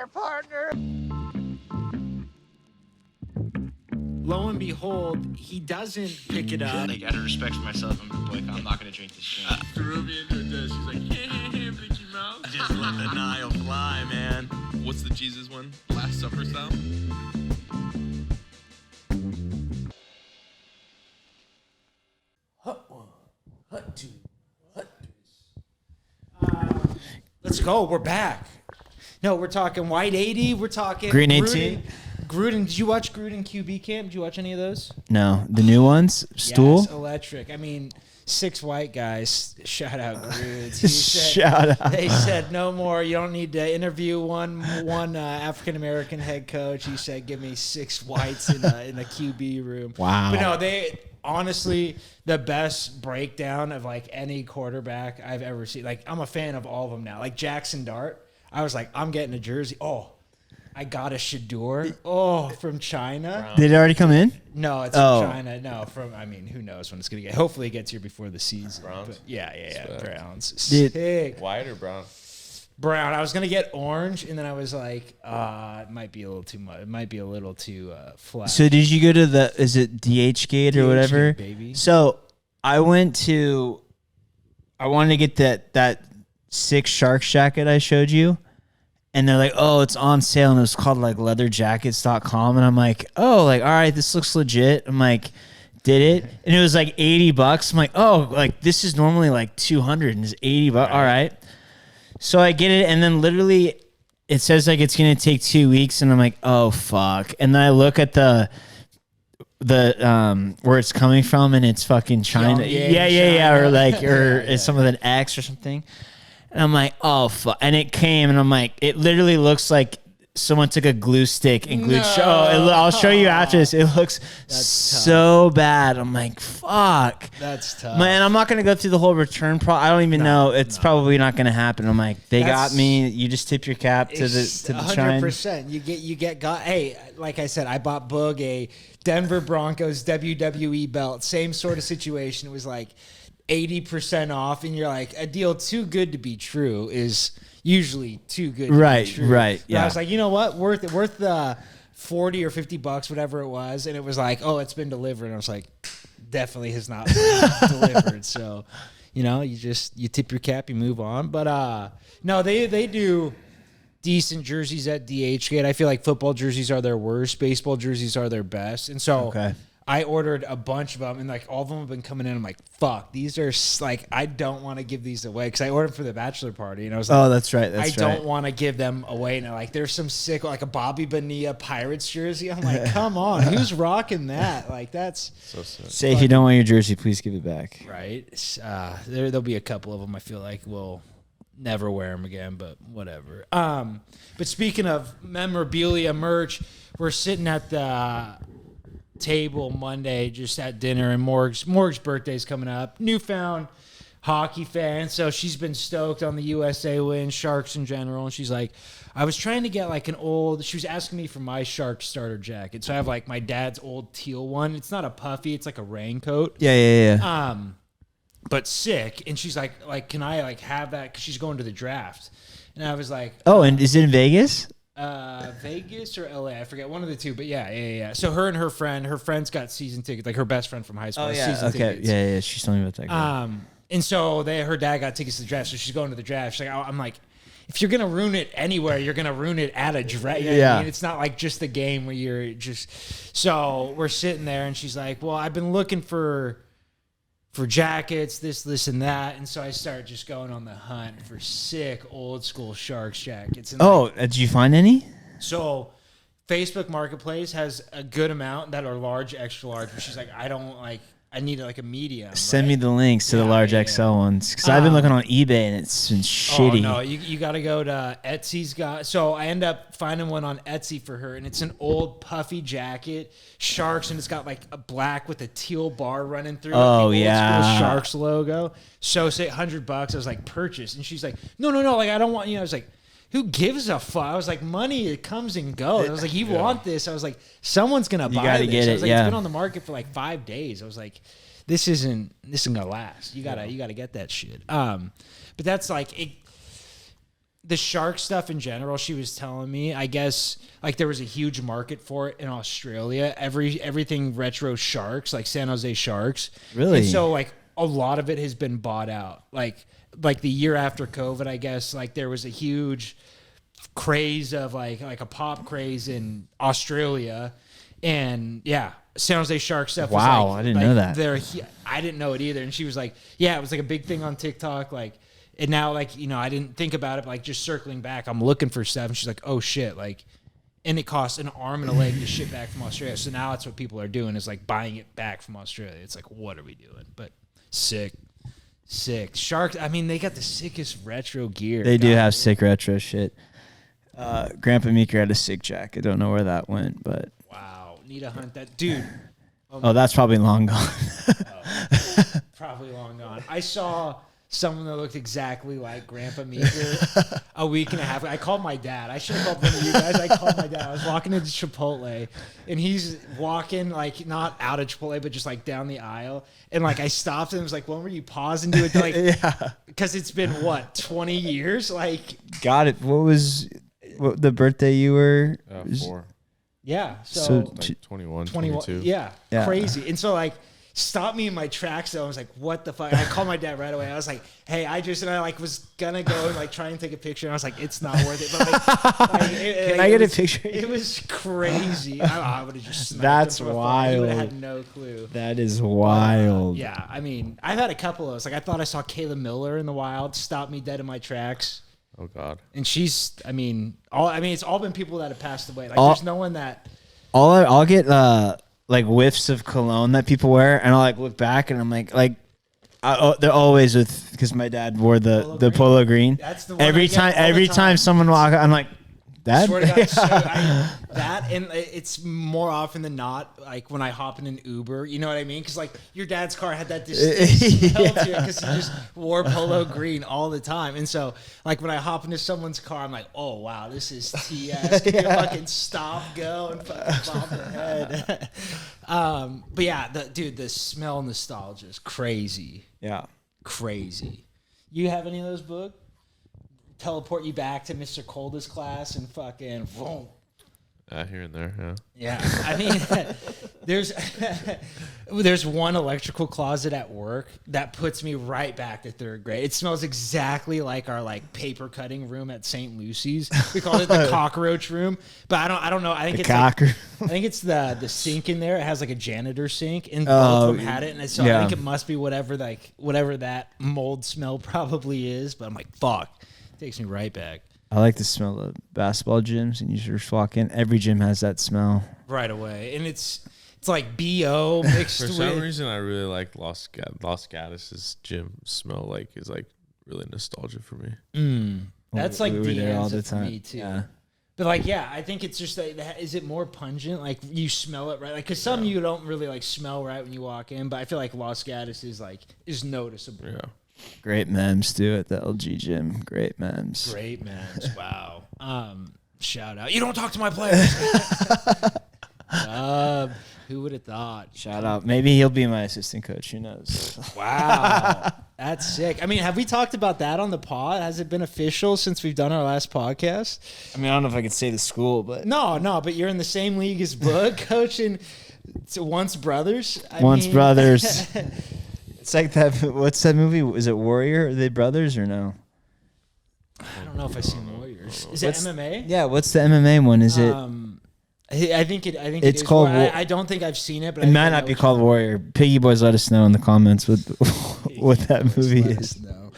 there, partner. Lo and behold, he doesn't pick it up. Like, out of respect for myself, I'm not gonna drink this shit. Threw me into a dish. She's like, Mickey Mouse. Just let the Nile fly, man. What's the Jesus one? Last Supper style? Hut one, hut two, hut three. Let's go. We're back. No, we're talking White 80. We're talking Green Gruden. 18. Gruden. Did you watch Gruden QB camp? Did you watch any of those? No, the new ones. Stool. Yes, electric. I mean, 6 white guys. Shout out Gruden. Shout out. They said no more. You don't need to interview one African American head coach. He said, give me 6 whites in the QB room. Wow. But no, they honestly the best breakdown of like any quarterback I've ever seen. Like, I'm a fan of all of them now. Like Jackson Dart. I was like, I'm getting a jersey. Oh, I got a Shador. Oh, from China. Did it already come in? No, it's from China. No, who knows when it's going to get. Hopefully it gets here before the season. Browns? But yeah. Browns. Dude. Sick. White or brown? Brown. I was going to get orange, and then I was like, it might be a little too much. It might be a little too flat. So did you go to is it DH Gate or whatever? Baby. So I wanted to get that 6 Sharks jacket I showed you. And they're like, oh, it's on sale. And it was called like leatherjackets.com. And I'm like, oh, like, all right, this looks legit. I'm like, did it? And it was like $80. I'm like, oh, like this is normally like 200 and it's $80. All right. So I get it. And then literally it says like it's going to take 2 weeks. And I'm like, oh, fuck. And then I look at the where it's coming from and it's fucking China. Yeah. Or like, it's some of an X or something. And I'm like, oh, fuck. And it came, and I'm like, it literally looks like someone took a glue stick and glued. No. I'll show you after this. It looks so bad. I'm like, fuck. That's tough. Man, I'm not going to go through the whole return I don't even know. It's probably not going to happen. I'm like, they got me. You just tip your cap to the China. 100%. You get got. Hey, like I said, I bought Boog a Denver Broncos WWE belt. Same sort of situation. It was like 80% off, and you're like, a deal too good to be true is usually too good to be true. Right. Yeah. I was like, you know what? Worth the $40 or $50, whatever it was. And it was like, oh, it's been delivered. And I was like, definitely has not been delivered. So, you tip your cap, you move on. But no, they do decent jerseys at DHgate. I feel like football jerseys are their worst. Baseball jerseys are their best. And so I ordered a bunch of them, and like all of them have been coming in. I'm like, fuck, these are like, I don't want to give these away because I ordered for the bachelor party, and I was like, oh, that's right. I don't want to give them away. And like, there's some sick, like a Bobby Bonilla Pirates jersey. I'm like, come on, who's rocking that? Like, that's so sick. Say if you don't want your jersey, please give it back. right. There'll be a couple of them I feel like will never wear them again, but whatever. But speaking of memorabilia merch, we're sitting at the table Monday just at dinner, and Morg's birthday's coming up. Newfound hockey fan, so she's been stoked on the USA win, Sharks in general, and she's like, I was trying to get like she was asking me for my Shark starter jacket, so I have like my dad's old teal one. It's not a puffy, it's like a raincoat. Yeah. But sick. And she's like, can I like have that? Because she's going to the draft. And I was like, oh, and is it in Vegas? Vegas or LA, I forget, one of the two. But yeah. So her and her friend's got season tickets, like her best friend from high school. Oh yeah, season tickets. Yeah. She's telling me about that guy. And so her dad got tickets to the draft, so she's going to the draft. She's like, I'm like, if you're gonna ruin it anywhere, you're gonna ruin it at a draft. You know what I mean? It's not like just the game where you're just. So we're sitting there, and she's like, well, I've been looking for jackets, this and that, and so I started just going on the hunt for sick old school Sharks jackets. And did you find any? So Facebook Marketplace has a good amount that are large, extra large, but she's like, I need like a medium. Send me the links to the large XL ones, because I've been looking on eBay and it's been shitty. Oh no, you got to go to Etsy's. So I end up finding one on Etsy for her, and it's an old puffy jacket, Sharks, and it's got like a black with a teal bar running through. Oh the yeah, old school Sharks logo. So say $100. I was like, purchase, and she's like, no, like I don't want. I was like, who gives a fuck? I was like, money, it comes and goes. I was like, you want this? I was like, some's gonna buy this. Get I was like, it's been on the market for like 5 days. I was like, this isn't gonna last. You gotta get that shit. But that's like it. the shark stuff in general, she was telling me, I guess like there was a huge market for it in Australia. Everything retro sharks, like San Jose Sharks. Really? And so like a lot of it has been bought out. Like the year after COVID, I guess, like there was a huge craze of like a pop craze in Australia. And yeah, San Jose Shark stuff. Wow, was like, I didn't know that. I didn't know it either. And she was like, yeah, it was like a big thing on TikTok. Like, and now like, you know, I didn't think about it, but like just circling back, I'm looking for stuff. And she's like, oh shit. Like, and it costs an arm and a leg to ship back from Australia. So now that's what people are doing is like buying it back from Australia. It's like, what are we doing? But sick. Sharks. I mean, they got the sickest retro gear. They do have sick retro shit. Grandpa Meeker had a sick jacket. Don't know where that went, but Wow. Need to hunt that. Dude. oh, that's probably long gone. Probably long gone. I saw someone that looked exactly like Grandpa Meeker a week and a half ago. I called my dad. I should have called one of you guys. I called my dad. I was walking into Chipotle, and he's walking, like, not out of Chipotle, but just, like, down the aisle. And, like, I stopped and was like, when were you pausing to it? Like, Yeah. Because it's been, what, 20 years? Like, Got it. What the birthday you were? 4. yeah. So Like 21, 21. 22. Yeah, Yeah. crazy. And so, like, stopped me in my tracks, though. I was like, what the fuck? I called my dad right away. I was like, hey, I like was gonna go and like try and take a picture. And I was like, it's not worth it. But like, Can I get a picture? It was crazy. I would have just sniped That's him from afar. He would have wild. had no clue. That is wild. Yeah, I mean, I've had a couple of those. Like, I thought I saw Kayla Miller in the wild, stop me dead in my tracks. Oh God. And she's, it's all been people that have passed away. Like, there's no one that. I'll get like whiffs of cologne that people wear, and I'll like look back and I'm like they're always with, because my dad wore the polo green. That's the one every I get all time. the time. Someone walk, I'm like, that. Swear to God, so that, and it's more often than not, like when I hop in an Uber, you know what I mean? Because like your dad's car had that distinct smell to it because he just wore polo green all the time. And so like when I hop into someone's car, I'm like, oh wow, this is TS. Give me a fucking stop, go, and fucking bob the head. But yeah, the smell nostalgia is crazy. Yeah. Crazy. You have any of those books? Teleport you back to Mr. Coldest class and fucking boom. Here and there, yeah. Yeah, I mean, there's one electrical closet at work that puts me right back to third grade. It smells exactly like our like paper cutting room at St. Lucy's. We call it the cockroach room, but I don't know. I think I think it's the sink in there. It has like a janitor sink, and both of them had it, and so I think it must be whatever that mold smell probably is. But I'm like, fuck. Takes me right back. I like the smell of basketball gyms, and you just walk in. Every gym has that smell Right away. And it's like BO mixed For with... some reason, I really like Los Gaddis's gym smell. Like is like really nostalgia for me. That's like we were there all the for me time. too. Yeah. But like, yeah, I think it's just like, is it more pungent? Like you smell it right? Like, cause some you don't really like smell right when you walk in, but I feel like Los Gaddis is noticeable. Yeah. Great memes too at the LG gym. Great memes. Great memes. Wow. Shout out. You don't talk to my players. Who would have thought? Shout out. Maybe he'll be my assistant coach. Who knows? Wow. That's sick. I mean, have we talked about that on the pod? Has it been official since we've done our last podcast? I mean, I don't know if I could say the school, but No, but you're in the same league as Boog, coaching Once Brothers. Once Brothers. It's like that. What's that movie? Is it Warrior? Are they brothers or no? I don't know if I've seen Warriors. Is it MMA? Yeah. What's the MMA one? Is it? I think it's It's it is called I don't think I've seen it, but It might not be called Warrior. Piggy Boys, let us know in the comments what that movie is. No.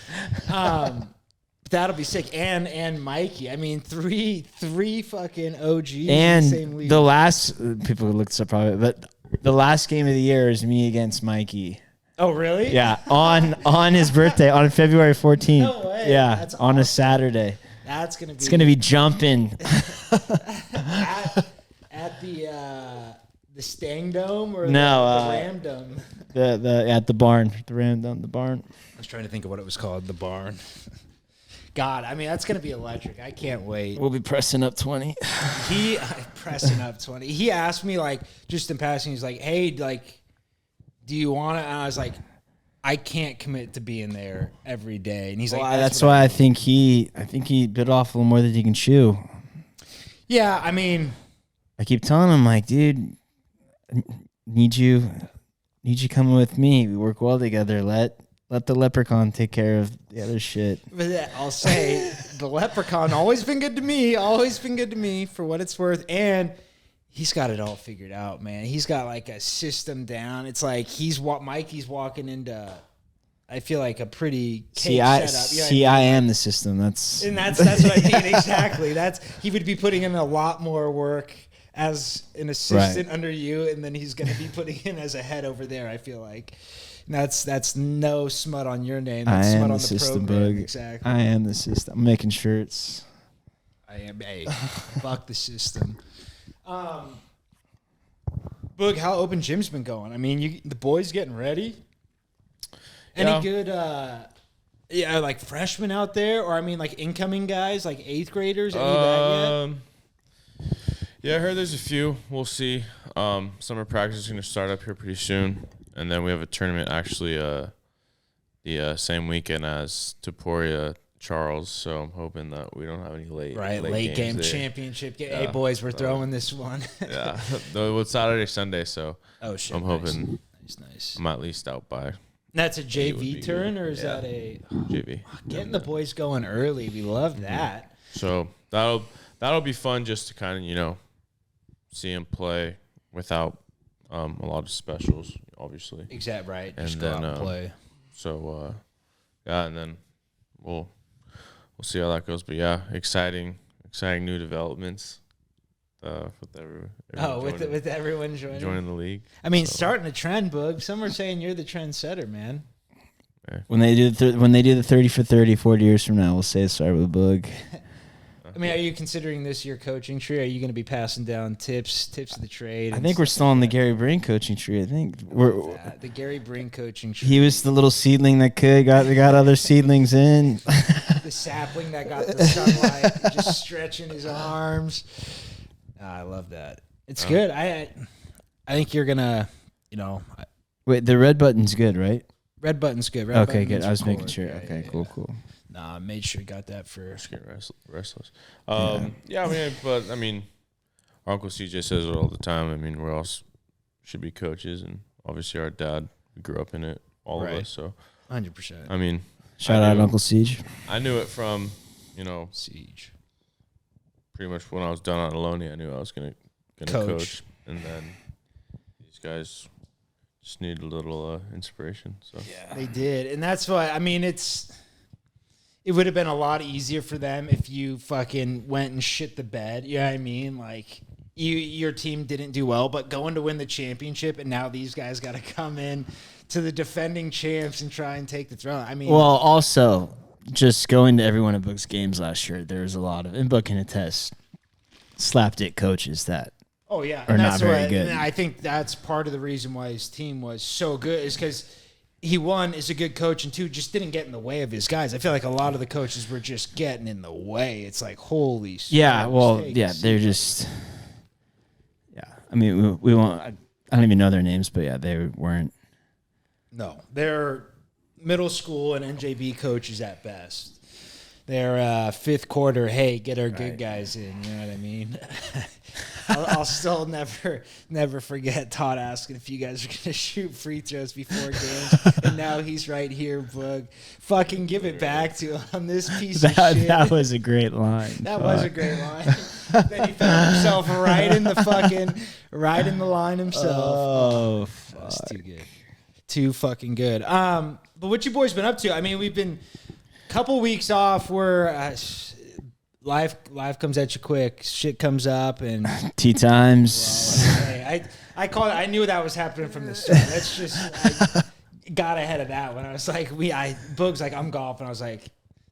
That'll be sick. And Mikey. I mean, three fucking OGs in the same And league. the last people looked this up probably, but the last game of the year is me against Mikey. Oh, really? Yeah, on his birthday on February 14th. No way. Yeah, That's on a awesome. Saturday. That's gonna be. It's gonna be jumping. at the Stang Dome or No, the Ram Dome. the at the barn, the Ram down the barn. I was trying to think of what it was called. The barn. God, I mean that's gonna be electric. I can't wait. We'll be pressing up 20. He pressing up 20. He asked me like just in passing. He's like, "Hey, like, do you want it?" And I was like, I can't commit to being there every day. And he's like, that's why I think he bit off a little more than he can chew. Yeah, I mean, I keep telling him, like, dude, need you coming with me. We work well together. Let the leprechaun take care of the other shit. But I'll say the leprechaun always been good to me. Always been good to me for what it's worth. And he's got it all figured out, man. He's got like a system down. It's like Mikey's walking into, I feel like, a pretty cake setup. I am the system. That's what I mean. Exactly. He would be putting in a lot more work as an assistant under you, and then he's going to be putting in as a head over there. I feel like that's no smut on your name. That's smut on the system, program. Bug. Exactly. I am the system. I'm making shirts. I am. Hey, fuck the system. Boog, how open gym's been going? I mean, the boys getting ready. Any good, like freshmen out there, or I mean, like incoming guys, like 8th graders? Any of that yet? Yeah, I heard there's a few. We'll see. Summer practice is going to start up here pretty soon, and then we have a tournament actually the same weekend as Taporia Charles. So I'm hoping that we don't have any late game there. Championship. Hey boys, we're throwing this one. Yeah, though it's Saturday, Sunday, so shit, I'm hoping nice. I'm at least out by. That's a JV turn, or is that a JV? Getting the boys going early, we love that. So that'll be fun just to kind of see him play without a lot of specials, obviously. Exactly right. And just then go out and play. So and then we'll see how that goes. But yeah, exciting new developments. With everyone with everyone joining the league. I mean, starting a trend, Boog. Some are saying you're the trendsetter, man. Yeah. When they do the 30 for 30 40 years from now, we'll say it started with Boog. I mean, are you considering this your coaching tree? Are you going to be passing down tips of the trade? I think we're still on the Gary Brink coaching tree. I think we're the Gary Brink coaching tree. He was the little seedling that got other seedlings in. The sapling that got the sunlight, just stretching his arms. I love that. It's good. I think you're gonna, Wait, the red button's good, right? Red button's good. Okay, good. I was making sure. Yeah, okay, yeah, cool. Nah, I made sure you got that for. Just get restless. I mean, our Uncle CJ says it all the time. I mean, we all should be coaches, and obviously our dad grew up in it. All of us, so 100%. I mean, shout out Uncle Siege. I knew it from Siege. Pretty much when I was done on Ohlone, I knew I was gonna coach, and then these guys just need a little inspiration. So They did, and that's why. I mean, it would have been a lot easier for them if you fucking went and shit the bed. You know what I mean? Like your team didn't do well, but going to win the championship, and now these guys got to come in to the defending champs and try and take the throne. I mean, well, also. Just going to every one of Book's games last year, there was a lot of, and Book can attest, slapdick coaches that are not very good. And I think that's part of the reason why his team was so good is because he, one, is a good coach, and two, just didn't get in the way of his guys. I feel like a lot of the coaches were just getting in the way. It's like, holy shit. Yeah, well, yeah, they're just, I mean, we won't, I don't even know their names, but yeah, they weren't. No, they're middle school and NJB coaches at best. They're fifth quarter, hey, get our good guys in. You know what I mean? I'll still never forget Todd asking if you guys are going to shoot free throws before games. And now he's right here, Boog. Fucking give it back to him, this piece of shit. That was a great line. That was a great line. Then he found himself right in the line himself. Oh, fuck. That's too good. Too fucking good. But what you boys been up to? I mean, we've been a couple weeks off where life comes at you quick. Shit comes up and tea times. Well, I call it. I knew that was happening from the start. That's just I got ahead of that when I was like, Boog's like, I'm golfing. I was like,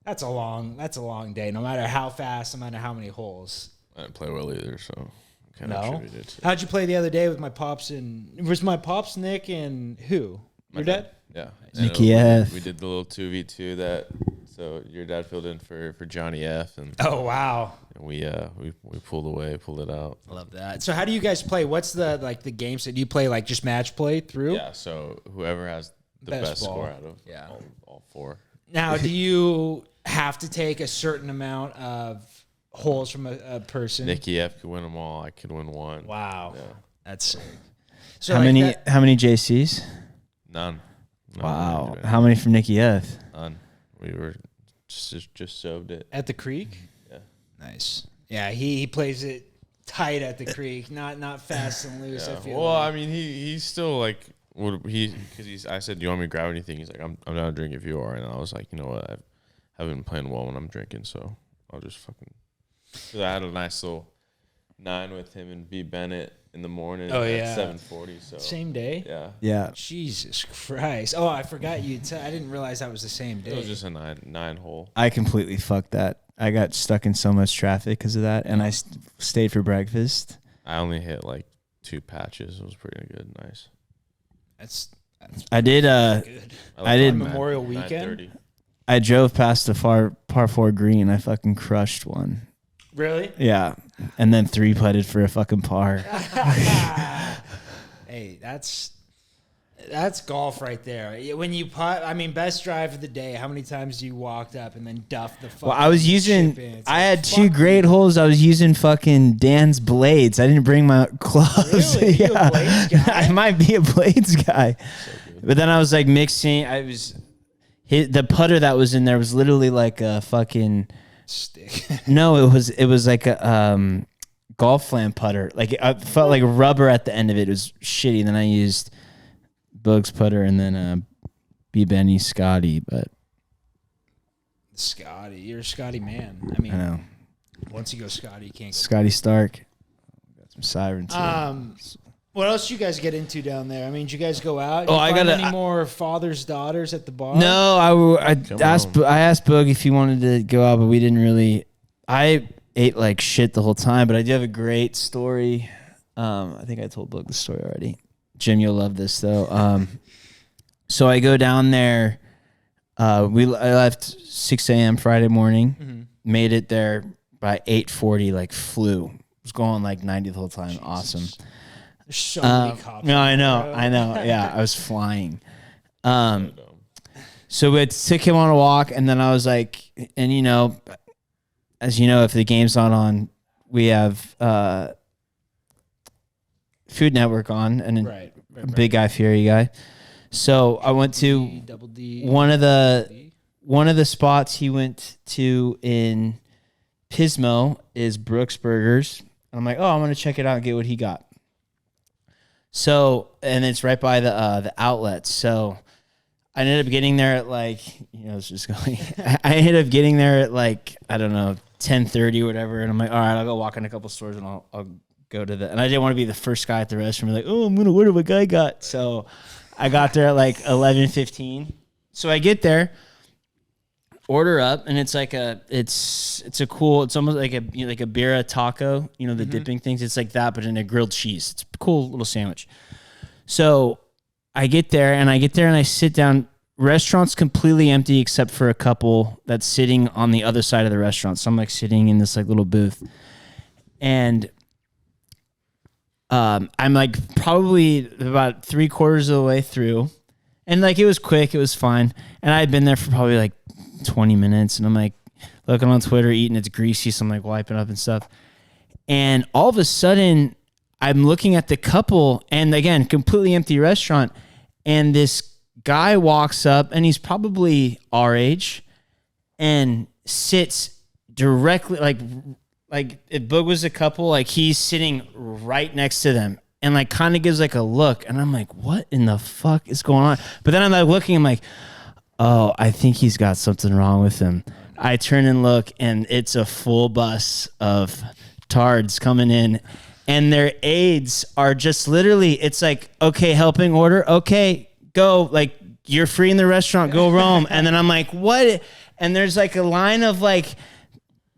that's a long day. No matter how fast, no matter how many holes. I didn't play well either, so kind no. of attributed it to. How'd you play the other day with my pops and was my pops Nick and who? Your dad? Yeah. Nicky F. We did the little 2v2 that. So your dad filled in for Johnny F. And oh wow. We pulled it out. I love that. So how do you guys play? What's the game? So do you play like just match play through? Yeah. So whoever has the best ball. score out of Yeah. all four. Now, do you have to take a certain amount of holes from a person? Nicky F could win them all. I could win one. Wow. Yeah. That's sick. So How like many? that- How many JCs? None. No, Wow. we didn't do How many from Nicky F? None. We were just soved it. at the creek? Yeah. Nice. Yeah, he plays it tight at the creek, not fast and loose. I Yeah. feel Well, like. I mean, he's still like, I said, do you want me to grab anything? He's like, I'm down to drink if you are. And I was like, you know what? I haven't been playing well when I'm drinking, so I'll just fucking. Because I had a nice little 9 with him and B Bennett in the morning Oh, at yeah. 7:40. So Same day? yeah, Yeah. Jesus Christ. Oh, I forgot you. I didn't realize that was the same day. it was just a nine hole. I completely fucked that. I got stuck in so much traffic because of that, and I stayed for breakfast. I only hit like 2 patches. It was pretty good, nice. That's I did. good. I did- Memorial weekend? 9:30. I drove past the par 4 green. I fucking crushed one. Really? Yeah, and then 3-putted for a fucking par. Hey, that's golf right there. When you putt, I mean, best drive of the day. How many times you walked up and then duffed the fucking Well, I was using. chip in? It's I like, had 2 fuck great you. holes. I was using fucking Dan's blades. I didn't bring my clubs. Really? You a blades guy? I might be a blades guy. But then I was like mixing. The putter that was in there was literally like a fucking. Stick. No, it was like a golf flam putter. Like it felt like rubber at the end of it. It was shitty. Then I used Boog's putter and then B Benny Scotty. But Scotty, you're a Scotty man. I mean, I know once you go Scotty, you can't go. Scotty Stark. Got some sirens. here. What else you guys get into down there? I mean, did you guys go out? Oh, You I find gotta- any more fathers daughters at the bar? No, I asked home. I asked Boog if he wanted to go out, but we didn't really. I ate like shit the whole time, but I do have a great story. I think I told Boog the story already. Jim, you'll love this though. So I go down there. I left 6 a.m. Friday morning. Made it there by 8:40. Like flew. Was going like 90 the whole time. Awesome. There's so many cops. No, I know, bro. I know. Yeah, I was flying. So we took him on a walk, and then I was like, and you know, as you know, if the game's not on, we have Food Network on, and Right. Big Guy Fury guy. So I went to Double D. one of the spots he went to in Pismo is Brooks Burgers. I'm like, oh, I'm gonna check it out and get what he got. So, and it's right by the outlets. So I ended up getting there at like, you know, it's just going. I ended up getting there at like, I don't know, 10:30 or whatever. And I'm like, all right, I'll go walk in a couple stores and I'll go to the. And I didn't want to be the first guy at the restaurant. Like, oh, I'm gonna order what guy got. So I got there at like 11:15. So I get there, order up, and it's like it's almost like a birria taco, you know, the dipping things. It's like that, but in a grilled cheese. It's a cool little sandwich. So I get there and I sit down. Restaurant's completely empty except for a couple that's sitting on the other side of the restaurant. So I'm like sitting in this like little booth, and I'm like probably about 3/4 of the way through, and like it was quick, it was fine, and I had been there for probably like 20 minutes, and I'm like looking on Twitter, eating, it's greasy, so I'm like wiping up and stuff, and all of a sudden I'm looking at the couple, and again, completely empty restaurant, and this guy walks up, and he's probably our age, and sits directly like if Boog was a couple, like he's sitting right next to them, and like kind of gives like a look, and I'm like, what in the fuck is going on? But then I'm like looking, I'm like, oh, I think he's got something wrong with him. I turn and look, and it's a full bus of tards coming in, and their aides are just literally, it's like, okay, helping order, okay, go, like, you're free in the restaurant, go roam. And then I'm like, what? And there's like a line of like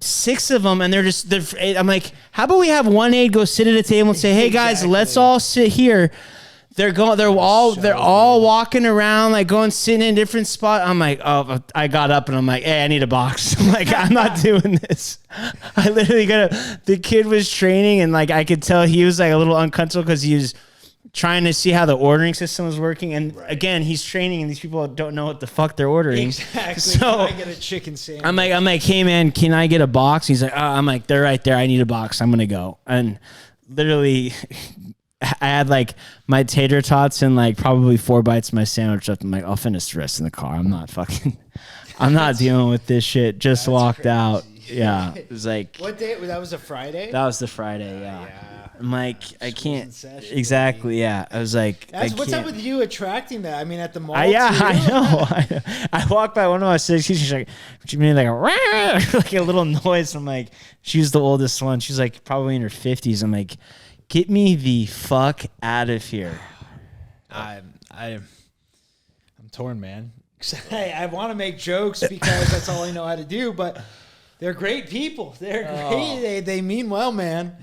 6 of them, and I'm like, how about we have one aide go sit at a table and say, hey guys, let's all sit here. They're all walking around, like going sitting in different spots. I'm like, oh, I got up and I'm like, hey, I need a box. I'm like, I'm not doing this. I literally the kid was training, and like I could tell he was like a little uncomfortable because he was trying to see how the ordering system was working. And again, he's training, and these people don't know what the fuck they're ordering. Exactly. So Can I get a chicken sandwich? I'm like, hey man, can I get a box? He's like, I'm like, they're right there. I need a box. I'm gonna go. And literally, I had like my tater tots and like probably 4 bites of my sandwich left. I'm like, I'll finish the rest in the car. I'm not dealing with this shit. Just walked crazy. out. Yeah, it was like, What day? That was a Friday? that was the Friday. Yeah. I'm like, I can't. in session, Exactly. Yeah. I was like, What's up with you attracting that? I mean, at the mall. Yeah, too? I know. I walked by one of my sisters. She's like, what you mean, like like a little noise. I'm like, she's the oldest one. She's like probably in her 50s. I'm like, get me the fuck out of here. I'm torn, man. I want to make jokes because that's all I know how to do, but they're great people. They're great. They mean well, man.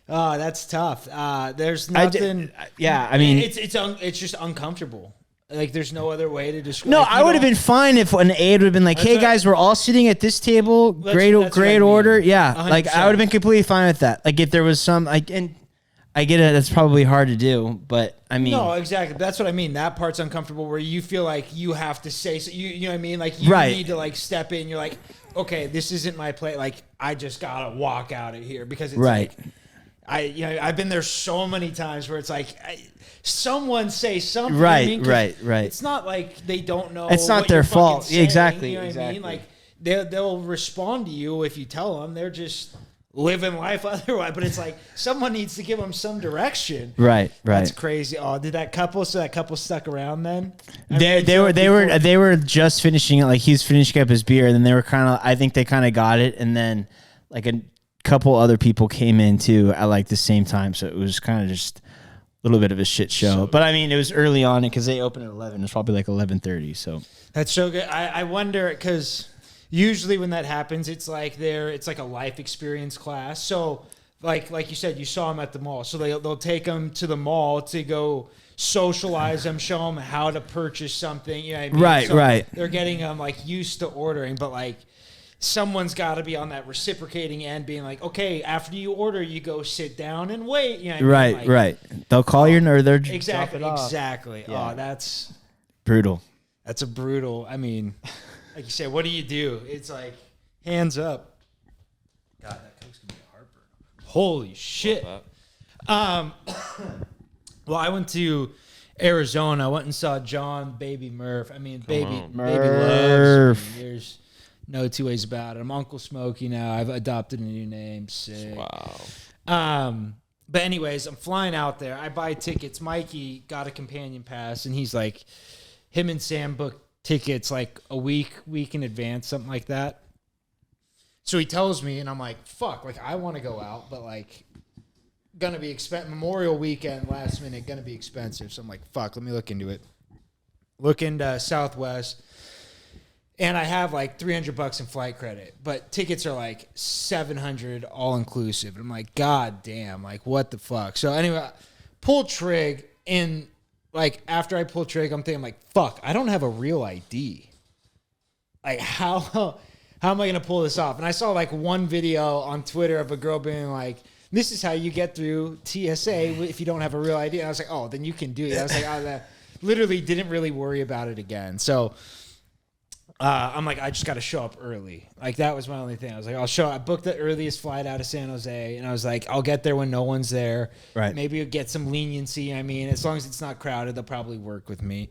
Oh, that's tough. There's nothing. I mean, it's just uncomfortable. Like there's no other way to describe. no, like, I would have been fine if an aide would have been like, "Hey guys, we're all sitting at this table. Great what I mean. order." Yeah, 100%. like I would have been completely fine with that. Like if there was some, like, and I get it. That's probably hard to do, but I mean, No, exactly. That's what I mean. That part's uncomfortable where you feel like you have to say so. You know what I mean? Like you Right. need to like step in. You're like, okay, this isn't my play. Like I just gotta walk out of here because it's Right. like, I've been there so many times where it's like someone say something. Right, I mean, 'cause right. It's not like they don't know. It's not what their you're fucking fault. saying, Exactly, You know what I exactly. mean? Like they'll respond to you if you tell them. They're just living life otherwise. But it's like someone needs to give them some direction. Right. That's crazy. Oh, did that couple? So that couple stuck around then? They were just finishing it. Like he was finishing up his beer, and then they were kind of. I think they kind of got it, and then like a couple other people came in too at like the same time. So it was kind of just a little bit of a shit show. But I mean, it was early on because they opened at 11. It was probably like 11:30. So That's so good. I wonder because usually when that happens, it's like a life experience class. So like you said, you saw them at the mall, so they'll take them to the mall to go socialize them, show them how to purchase something. You know what I mean? Right, So right. They're getting them like used to ordering, but like someone's got to be on that reciprocating end, being like, okay, after you order, you go sit down and wait. You know what I mean? Like, They'll call your or they're Exactly. drop it off. Exactly. Yeah. Oh, that's Brutal. a brutal. I mean, like you said, what do you do? It's like hands up. God, that Coke's gonna be a heartburn. Holy shit. Well, I went to Arizona. I went and saw John Baby Murph. I mean, baby loves Murph. me. There's no two ways about it. I'm Uncle Smokey now. I've adopted a new name. Sick. Wow. But anyways, I'm flying out there. I buy tickets. Mikey got a companion pass, and he's like, him and Sam booked tickets like a week in advance, something like that. So he tells me, and I'm like, fuck, like I want to go out, but like gonna be expensive. Memorial weekend, last minute, gonna be expensive. So I'm like, fuck, let me look into it. Look into Southwest. And I have like $300 in flight credit, but tickets are like $700 all inclusive. And I'm like, God damn, like what the fuck? So anyway, pull trig, and like after I pull trig, I'm thinking like, fuck, I don't have a real ID. Like how am I gonna pull this off? And I saw like one video on Twitter of a girl being like, this is how you get through TSA if you don't have a real ID. And I was like, oh, then you can do it. I was like, oh, that literally didn't really worry about it again. So I'm like, I just got to show up early. Like that was my only thing. I was like, I booked the earliest flight out of San Jose, and I was like, I'll get there when no one's there. Right. Maybe you'll get some leniency. I mean, as long as it's not crowded, they'll probably work with me.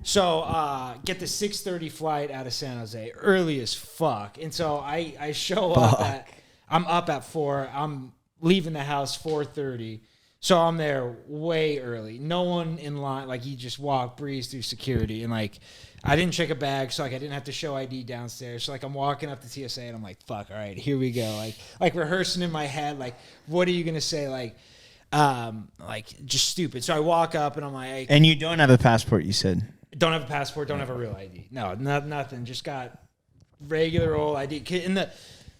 So get the 6:30 flight out of San Jose, early as fuck. And so I show up I'm up at 4. I'm leaving the house 4:30. So I'm there way early. No one in line. Like you just breeze through security, and like I didn't check a bag, so like I didn't have to show ID downstairs. So like I'm walking up to TSA, and I'm like, fuck, all right, here we go. Like rehearsing in my head, like what are you gonna say? Like just stupid. So I walk up, and I'm like, And you don't have a passport, you said. don't have a passport, don't have a real ID. No, nothing. Just got regular old ID. And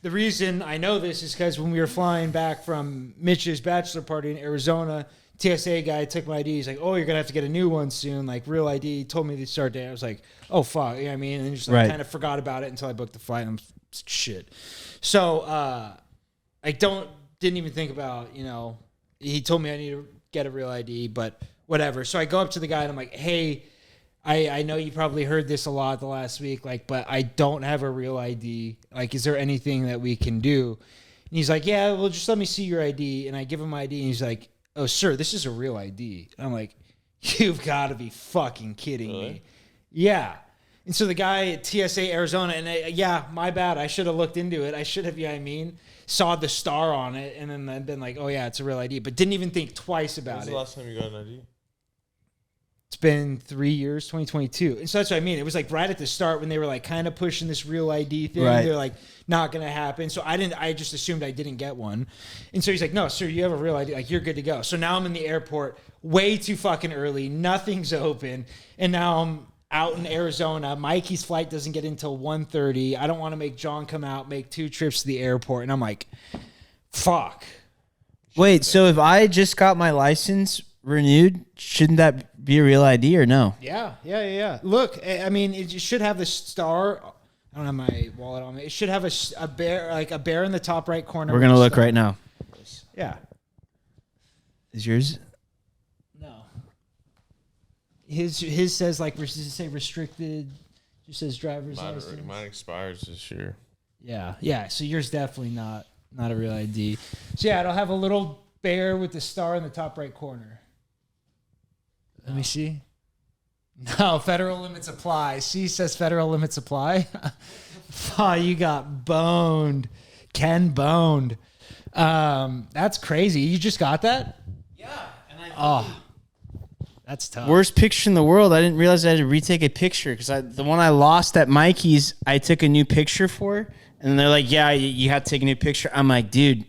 the reason I know this is because when we were flying back from Mitch's bachelor party in Arizona, TSA guy took my ID. He's like, oh, you're going to have to get a new one soon, like real ID. He told me the start date. I was like, oh, fuck. You know what I mean? And just like, kind of forgot about it until I booked the flight. And I'm shit. So I didn't even think about, he told me I need to get a real ID, but whatever. So I go up to the guy and I'm like, hey, I know you probably heard this a lot the last week, like, but I don't have a real ID. Like, is there anything that we can do? And he's like, yeah, well, just let me see your ID. And I give him my ID and he's like, oh, sir, this is a real ID. And I'm like, you've got to be fucking kidding me. Yeah. And so the guy at TSA Arizona, and yeah, my bad. I should have looked into it. I should have, saw the star on it and then I've been like, oh yeah, it's a real ID, but didn't even think twice about When's it. the last time you got an ID? It's been 3 years, 2022. And so that's what I mean. It was like right at the start when they were like kind of pushing this real ID thing. Right. They're like, not going to happen. So I just assumed I didn't get one. And so he's like, no, sir, you have a real ID. Like, you're good to go. So now I'm in the airport way too fucking early. Nothing's open. And now I'm out in Arizona. Mikey's flight doesn't get until 1:30. I don't want to make John come out, make 2 trips to the airport. And I'm like, fuck. Wait, so if I just got my license renewed, shouldn't that be a real ID or no? Yeah. Look, I mean, it should have the star. I don't have my wallet on me. It should have a bear, like a bear in the top right corner. We're going to look right now. Yeah. Is yours? No. His says like, does it say restricted? Just says driver's license. Mine expires this year. Yeah. So yours definitely not a real ID. So yeah, it'll have a little bear with the star in the top right corner. Let me see. No, federal limits apply. C says federal limits apply. Oh, you got boned. Ken boned. That's crazy. You just got that? Yeah. That's tough. Worst picture in the world. I didn't realize I had to retake a picture because the one I lost at Mikey's, I took a new picture for. And they're like, yeah, you have to take a new picture. I'm like, dude,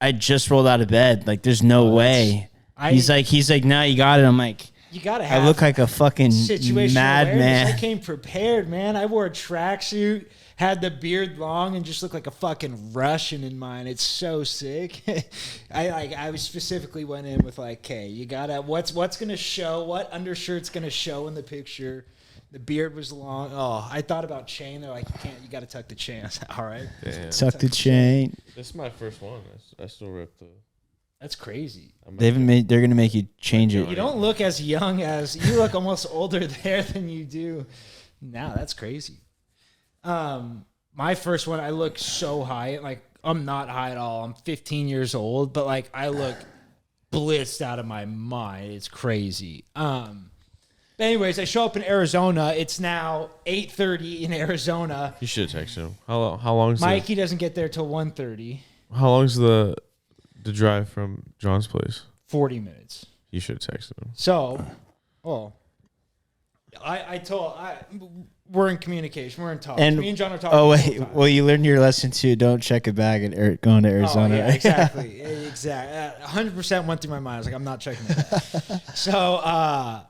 I just rolled out of bed. Like, there's no way. He's like, no, you got it. I'm like, you gotta have. I look like a fucking madman. I came prepared, man. I wore a tracksuit, had the beard long, and just looked like a fucking Russian in mine. It's so sick. I specifically went in with like, okay, you gotta what's gonna show, what undershirt's gonna show in the picture. The beard was long. Oh, I thought about chain. They're like, you gotta tuck the chain. I said, all right. Damn. Tuck the chain. This is my first one. I still rip the. That's crazy. They're gonna make you change it. You don't look as young as you look. Almost older there than you do now. That's crazy. My first one, I look so high. Like, I'm not high at all. I'm 15 years old, but like I look blitzed out of my mind. It's crazy. Anyways, I show up in Arizona. It's now 8:30 in Arizona. You should have texted him. How long's Mikey doesn't get there till 1:30. How long's the drive from John's place? 40 minutes. You should have texted him. So, we're in communication. We're in talks. And me and John are talking. oh the whole wait, time. well you learned your lesson too. Don't check a bag at going to Arizona. Oh, yeah, exactly. 100% went through my mind. I was like, I'm not checking it. So,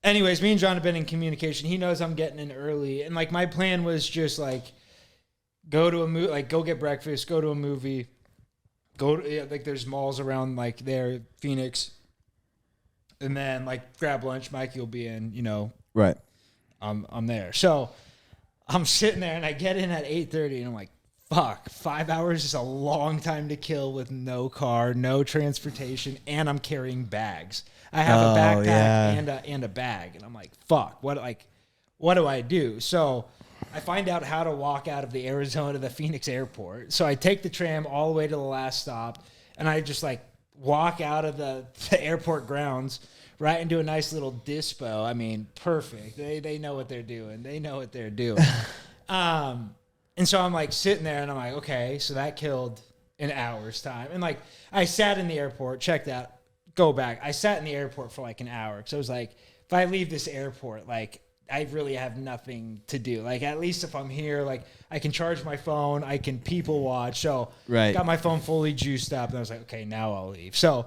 anyways, me and John have been in communication. He knows I'm getting in early, and like my plan was just like go to a movie, like go get breakfast, go to a movie, like there's malls around like there, Phoenix, and then like grab lunch. Mikey will be in, Right. I'm there. So I'm sitting there and I get in at 8:30 and I'm like, fuck, 5 hours is a long time to kill with no car, no transportation, and I'm carrying bags. I have a backpack and a bag, and I'm like, fuck, what do I do? So I find out how to walk out of the Arizona to the Phoenix airport. So I take the tram all the way to the last stop, and I just like walk out of the airport grounds right into a nice little dispo. I mean, perfect. They know what they're doing. And so I'm like sitting there and I'm like, okay, so that killed an hour's time. And like I sat in the airport, checked out, go back. I sat in the airport for like an hour because I was like, if I leave this airport, like I really have nothing to do. Like at least if I'm here, like I can charge my phone, I can people watch. So got my phone fully juiced up and I was like, okay, now I'll leave. So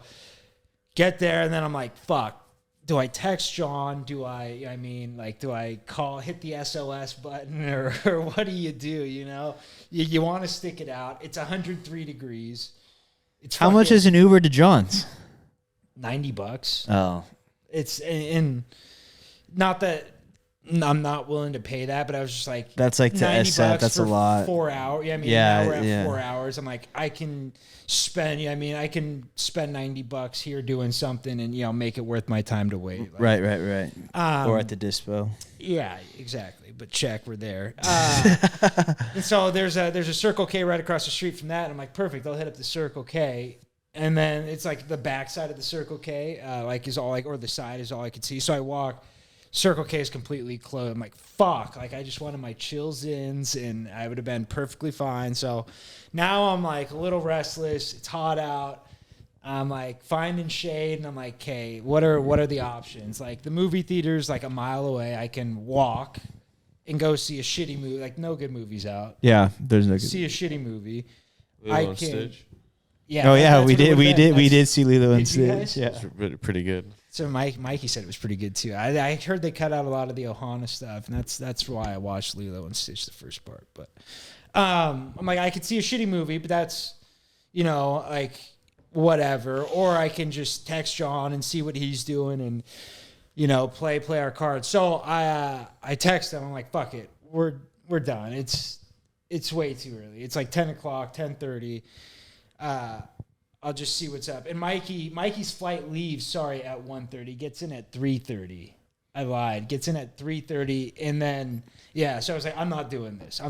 get there and then I'm like, fuck. Do I text John? Do I call, hit the SOS button or what do you do? You want to stick it out. It's 103 degrees. How much is an Uber to John's? $90. Oh, It's in not that I'm not willing to pay that, but I was just like, That's like to $90 SF. That's for a lot. 4 hours. Yeah, I mean, Yeah, now we're at yeah. 4 hours. I'm like, I can spend. I mean, I can spend $90 here doing something, and make it worth my time to wait. Like, Right. Or at the dispo. yeah, exactly. But check, we're there. And so there's a Circle K right across the street from that. And I'm like, perfect. I'll hit up the Circle K. And then it's like the back side of the Circle K, or the side is all I could see. So I walk. Circle K is completely closed. I'm like, fuck. Like, I just wanted my chills-ins, and I would have been perfectly fine. So now I'm like a little restless. It's hot out. I'm like finding shade, and I'm like, okay, what are the options? Like, the movie theater's like a mile away. I can walk and go see a shitty movie. Like, no good movies out. Yeah, there's no good. See a shitty movie. Lilo on Stage. Yeah. Oh yeah, that's we what it did. would've We been. did. We did see Lilo and Did you Stitch. guys? Yeah. It's pretty good. So Mikey said it was pretty good too. I heard they cut out a lot of the Ohana stuff, and that's why I watched Lilo and Stitch the first part. But I'm like, I could see a shitty movie, but that's like whatever. Or I can just text John and see what he's doing, and play our cards. So I text him. I'm like, fuck it, we're done. It's way too early. It's like 10 o'clock, 10:30. I'll just see what's up. And Mikey's flight leaves, at 1:30. Gets in at 3:30. I lied. Gets in at 3:30. And then, so I was like, I'm not doing this.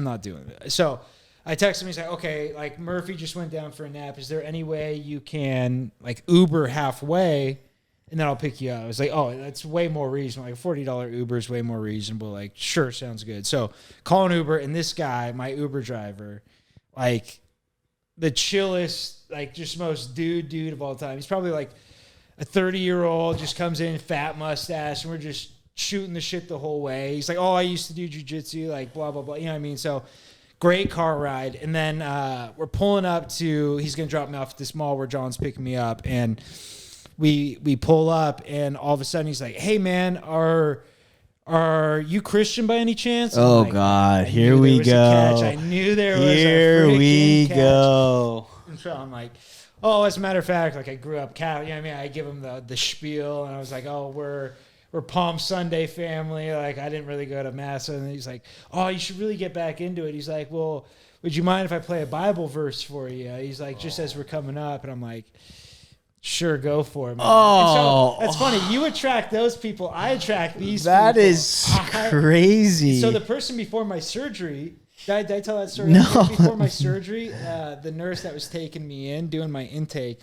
So I texted him. He's like, okay, like Murphy just went down for a nap. Is there any way you can like Uber halfway and then I'll pick you up? I was like, oh, that's way more reasonable. Like $40 Uber is way more reasonable. Like, sure, sounds good. So call an Uber. And this guy, my Uber driver, like the chillest, like just most dude of all time. He's probably like a 30-year-old, just comes in, fat mustache, and we're just shooting the shit the whole way. He's like, oh, I used to do jiu-jitsu, like blah, blah, blah. You know what I mean? So great car ride. And then we're pulling up he's going to drop me off at this mall where John's picking me up. And we pull up, and all of a sudden he's like, hey, man, are you Christian by any chance? Oh like, God, I here knew we there was a go. catch. I knew there was Here a freaking we catch. go. And so I'm like, oh, as a matter of fact, like I grew up Catholic. You know what I mean? I give him the spiel, and I was like, oh, we're Palm Sunday family. Like, I didn't really go to mass. And he's like, oh, you should really get back into it. He's like, well, would you mind if I play a Bible verse for you? He's like, just as we're coming up. And I'm like, sure, go for it, man. Oh. And so that's funny. You attract those people. I attract these That people. is crazy. So the person before my surgery, did I tell that story? No. Before my surgery, the nurse that was taking me in, doing my intake,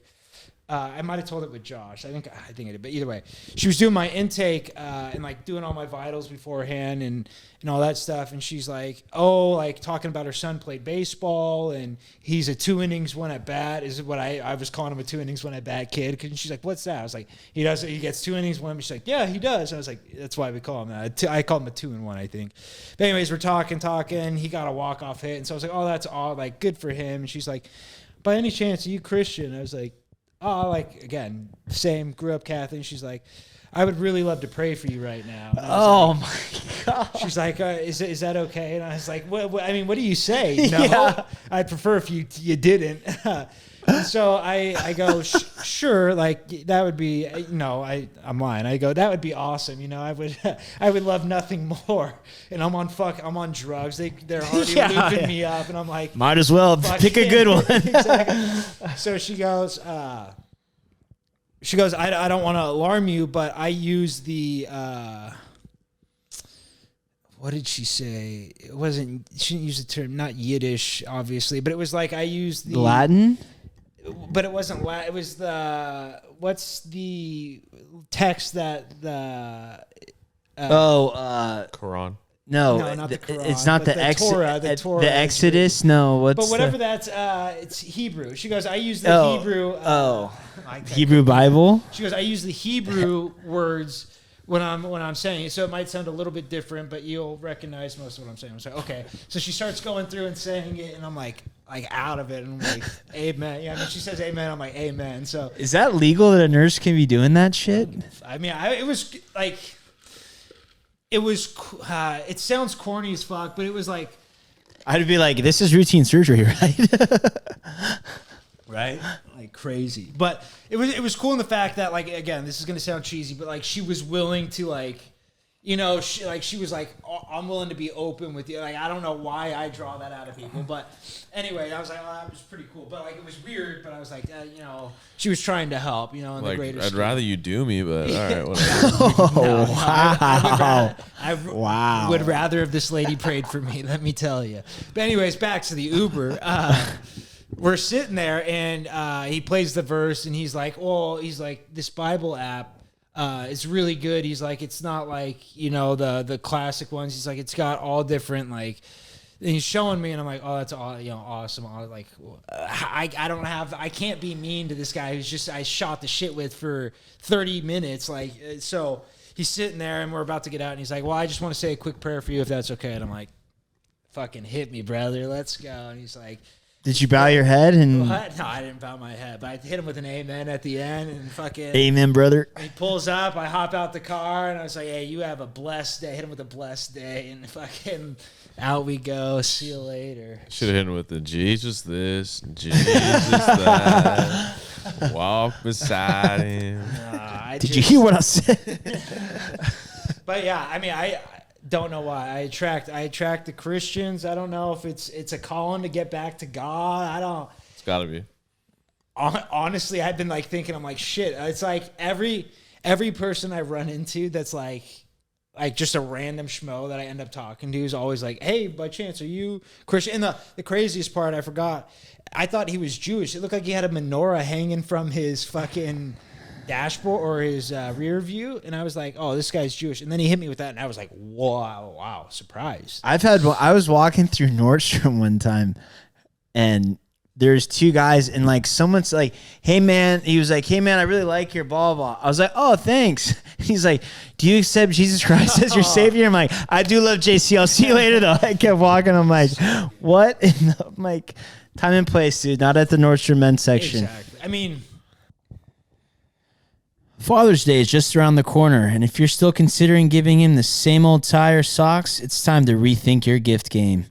I might have told it with Josh. I think I did. But either way, she was doing my intake and like doing all my vitals beforehand and all that stuff. And she's like, oh, like talking about her son played baseball and he's a 2 innings, 1 at bat. Is what I was calling him, a 2 innings, 1 at bat kid. And she's like, what's that? I was like, he gets 2 innings, 1. She's like, yeah, he does. I was like, that's why we call him that. I call him a 2-and-1, I think. But anyways, we're talking. He got a walk-off hit. And so I was like, oh, that's all, like, good for him. And she's like, by any chance, are you Christian? I was like, oh, like, again, same, grew up Catholic. She's like, I would really love to pray for you right now. Oh, like, my God. She's like, is that okay? And I was like, what I mean, what do you say? No, Yeah. I'd prefer if you didn't. And so I go, sure, like, that would be, no, I'm lying. I go, that would be awesome. You know, I would love nothing more. And I'm on drugs. They're already looping me up. And I'm like, might as well pick a good one. Exactly. So she goes, I don't want to alarm you, but I use the, what did she say? She didn't use the term, not Yiddish, obviously, but it was like I used the Latin? But it wasn't Latin. It was what's the text that the, Quran. No, not the Quran, it's not but the Torah, the Exodus. No, what's but whatever that's, it's Hebrew. She goes, I use the Oh, Hebrew. Hebrew Bible? She goes, I use the Hebrew words when I'm saying it, so it might sound a little bit different, but you'll recognize most of what I'm saying. I'm like, okay. So she starts going through and saying it, and I'm like out of it, and I'm like, amen. Yeah, I mean, she says amen. I'm like, amen. So Is that legal that a nurse can be doing that shit? I mean, it was like, it sounds corny as fuck, but it was like, I'd be like, this is routine surgery, right? right? Like crazy. But it was cool in the fact that, like, again, this is gonna sound cheesy, but like she was willing to, like, you know, she was like, oh, I'm willing to be open with you. Like, I don't know why I draw that out of people, but anyway, I was like, oh, that was pretty cool. But like, it was weird. But I was like, you know, she was trying to help. You know, in Like, the greatest. I'd rather you do me, but all right, whatever. I would rather if this lady prayed for me. Let me tell you. But anyways, back to the Uber. We're sitting there, and he plays the verse, and he's like, this Bible app. It's really good. He's like, it's not like, you know, the classic ones. He's like, it's got all different, like, and he's showing me, and I'm like, oh, that's all, you know, awesome. I was like, I can't be mean to this guy who's just, I shot the shit with for 30 minutes. Like, so he's sitting there, and we're about to get out, and he's like, well, I just want to say a quick prayer for you if that's okay. And I'm like, fucking hit me, brother. Let's go. And he's like, did you bow your head and what? No, I didn't bow my head, but I hit him with an amen at the end, and fucking amen, brother? He pulls up, I hop out the car, and I was like, hey, you have a blessed day. Hit him with a blessed day, and fucking out we go. See you later. Should have hit him with the Jesus this, Jesus that. Walk beside him. Did you hear what I said? But yeah, I mean, I don't know why I attract the Christians. I don't know if it's a calling to get back to God. I don't. It's gotta be. Honestly, I've been like thinking. I'm like, shit. It's like every person I run into that's like just a random schmo that I end up talking to is always like, hey, by chance, are you Christian? And the craziest part, I forgot. I thought he was Jewish. It looked like he had a menorah hanging from his fucking dashboard or his rear view, and I was like, oh, this guy's Jewish. And then he hit me with that, and I was like, wow, surprised. I was walking through Nordstrom one time, and there's two guys, and like someone's like, hey man, he was like, hey man, I really like your blah blah. I was like, oh, thanks. He's like, do you accept Jesus Christ as your savior? I'm like, I do love JC. I'll see you later though. I kept walking. I'm like, what? I'm like, time and place, dude. Not at the Nordstrom men's section. Exactly. I mean, Father's Day is just around the corner, and if you're still considering giving him the same old tie or socks, it's time to rethink your gift game.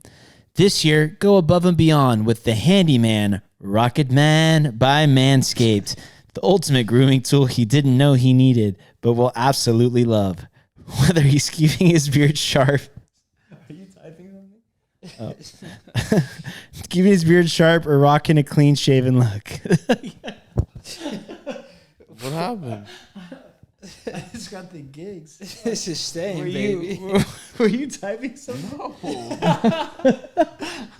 This year, go above and beyond with the Handyman Rocket Man by Manscaped, the ultimate grooming tool he didn't know he needed, but will absolutely love. Whether he's keeping his beard sharp. Are you typing something? Oh. Keeping his beard sharp or rocking a clean-shaven look. What happened? I just got the gigs. this is staying, baby. Were you typing something? No.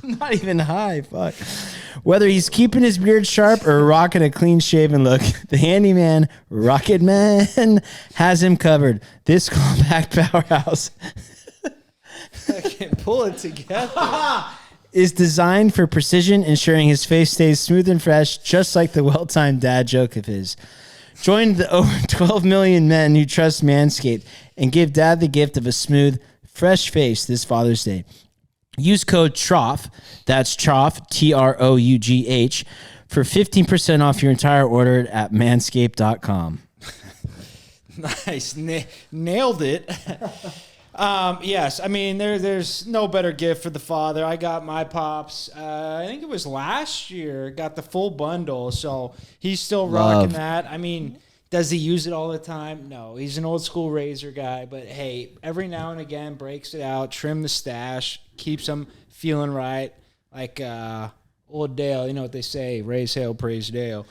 I'm not even high. Fuck. Whether he's keeping his beard sharp or rocking a clean-shaven look, the Handyman Rocket Man has him covered. This compact powerhouse I can't pull it together. is designed for precision, ensuring his face stays smooth and fresh, just like the well-timed dad joke of his. Join the over 12 million men who trust Manscaped and give dad the gift of a smooth, fresh face this Father's Day. Use code Trough, that's Trough, Trough, for 15% off your entire order at manscaped.com. Nice. Nailed it. Yes, I mean, there's no better gift for the father. I got my pops, I think it was last year, got the full bundle, so he's still rocking that. I mean, does he use it all the time? No, he's an old school razor guy, but hey, every now and again, breaks it out, trim the stash, keeps him feeling right, like old Dale, you know what they say, raise hail, praise Dale.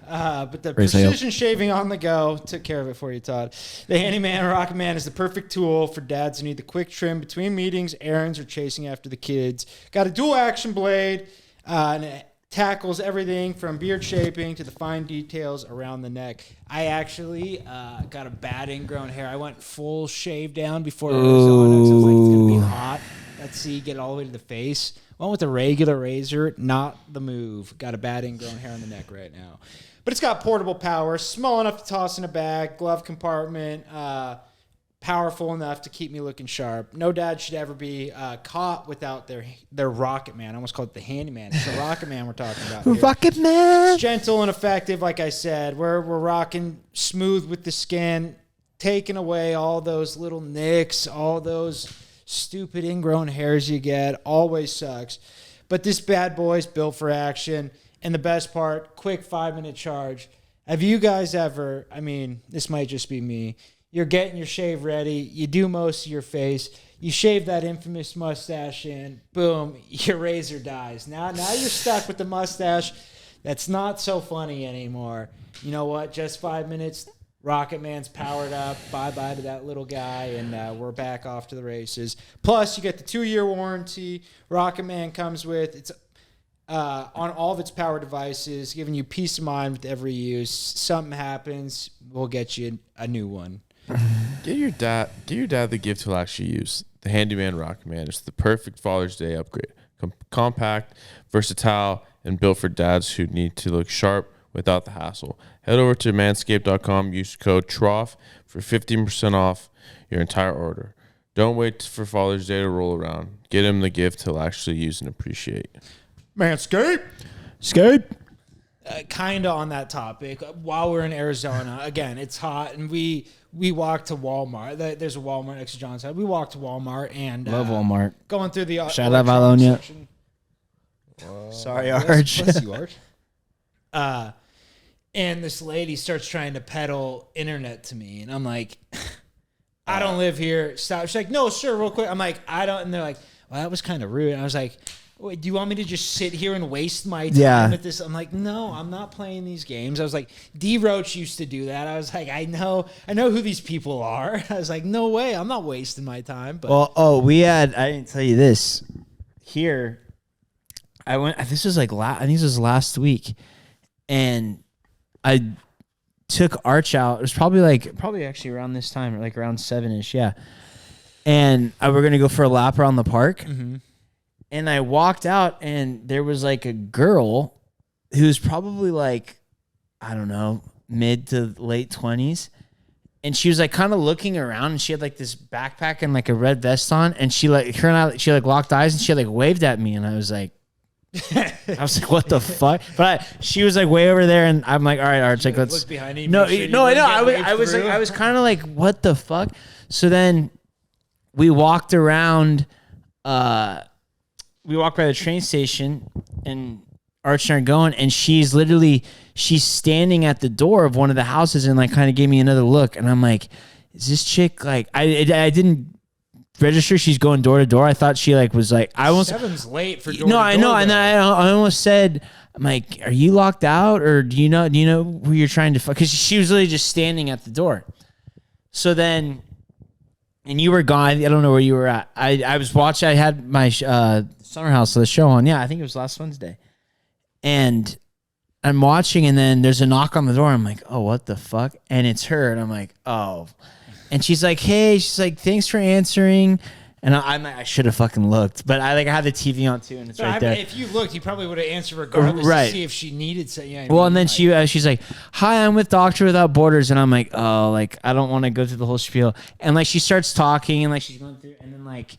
But the precision shaving on the go took care of it for you, Todd. The Handyman Rocket Man is the perfect tool for dads who need the quick trim between meetings, errands, or chasing after the kids. Got a dual action blade, and it tackles everything from beard shaping to the fine details around the neck. I actually got a bad ingrown hair. I went full shave down before Arizona because I was like, it's going to be hot. Let's see, get it all the way to the face. Went with a regular razor, not the move. Got a bad ingrown hair on the neck right now. But it's got portable power, small enough to toss in a bag, glove compartment, powerful enough to keep me looking sharp. No dad should ever be caught without their Rocket Man. I almost called it the Handyman. It's the Rocket Man we're talking about here. Rocket Man! It's gentle and effective, like I said. We're rocking smooth with the skin, taking away all those little nicks, all those stupid ingrown hairs you get. Always sucks. But this bad boy's built for action. And the best part, quick 5-minute charge. Have you guys ever, I mean, this might just be me, You're getting your shave ready. You do most of your face. You shave that infamous mustache in. Boom, your razor dies. Now you're stuck with the mustache. That's not so funny anymore. You know what? Just 5 minutes. Rocket Man's powered up. Bye-bye to that little guy, and we're back off to the races. Plus, you get the 2-year warranty Rocket Man comes with. It's on all of its power devices, giving you peace of mind with every use. Something happens, we'll get you a new one. Get your dad the gift he'll actually use. The Handyman Rocket Man. It's the perfect Father's Day upgrade. Compact, versatile, and built for dads who need to look sharp without the hassle. Head over to manscaped.com. Use code Trough for 15% off your entire order. Don't wait for Father's Day to roll around. Get him the gift he'll actually use and appreciate. Manscaped. Scape. Kind of on that topic. While we're in Arizona, again, it's hot, and we walked to Walmart. There's a Walmart next to John's house. We walked to Walmart and Love Walmart. going through the Shout out electronics Valonia. section. Sorry, Arch. Bless you, Arch. And this lady starts trying to peddle internet to me, and I'm like, I don't live here. Stop. She's like, no, sure, real quick. I'm like, I don't. And they're like, well, that was kind of rude. And I was like, wait, do you want me to just sit here and waste my time with this? I'm like, no, I'm not playing these games. I was like, D Roach used to do that. I was like, I know who these people are. I was like, no way, I'm not wasting my time. But Well, I didn't tell you this. Here, I went, this was like, I think this was last week, and I took Arch out. It was probably actually around this time, like around 7-ish, yeah. And we're going to go for a lap around the park. mm-hmm. And I walked out, and there was like a girl who's probably like, I don't know, mid to late 20s. And she was like kind of looking around, and she had like this backpack and like a red vest on. And she like locked eyes, and she like waved at me. And I was like, what the fuck? But she was like way over there, and I'm like, all right, Arch, like let's look behind you. No, sure no, I know. I was kind of like, what the fuck? So then we walked around. We walked by the train station, and Arch and I are going, and she's standing at the door of one of the houses, and like kind of gave me another look, and I'm like, is this chick like I didn't register she's going door to door. I thought she like was like I almost 7's late for door. No, I know, and then I almost said, I'm like, are you locked out, or do you know who you're trying to fuck? Because she was literally just standing at the door. So then, and you were gone. I don't know where you were at. I was watching. I had my Summer House of the show on. Yeah, I think it was last Wednesday, and I'm watching, and then there's a knock on the door. I'm like, oh, what the fuck? And it's her, and I'm like, oh. And she's like, hey, she's like, thanks for answering. And I'm like, I should have fucking looked, but I had the TV on too, and it's right there. If you looked, you probably would have answered regardless to see if she needed something. You know what I mean? And then she's like, hi, I'm with Doctor Without Borders, and I'm like, oh, like I don't want to go through the whole spiel. And like she starts talking, and like she's going through, and then like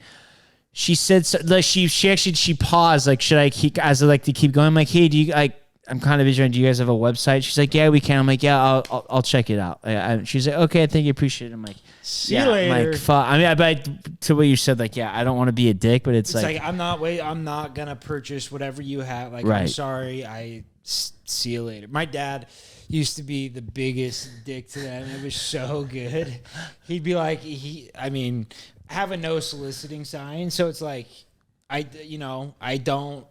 she said, like she paused, like should I keep as I like to keep going? I'm like, hey, do you like? I'm kind of busy. Do you guys have a website? She's like, yeah, we can. I'm like, yeah, I'll check it out. She's like, okay, I think you appreciate it. I'm like, see you later. I'm like, fuck. I mean, but to what you said, like, yeah, I don't want to be a dick, but it's like I'm not gonna purchase whatever you have. Like, right. I'm sorry. See you later. My dad used to be the biggest dick to them. It was so good. He'd be like, have a no soliciting sign. So it's like, I don't.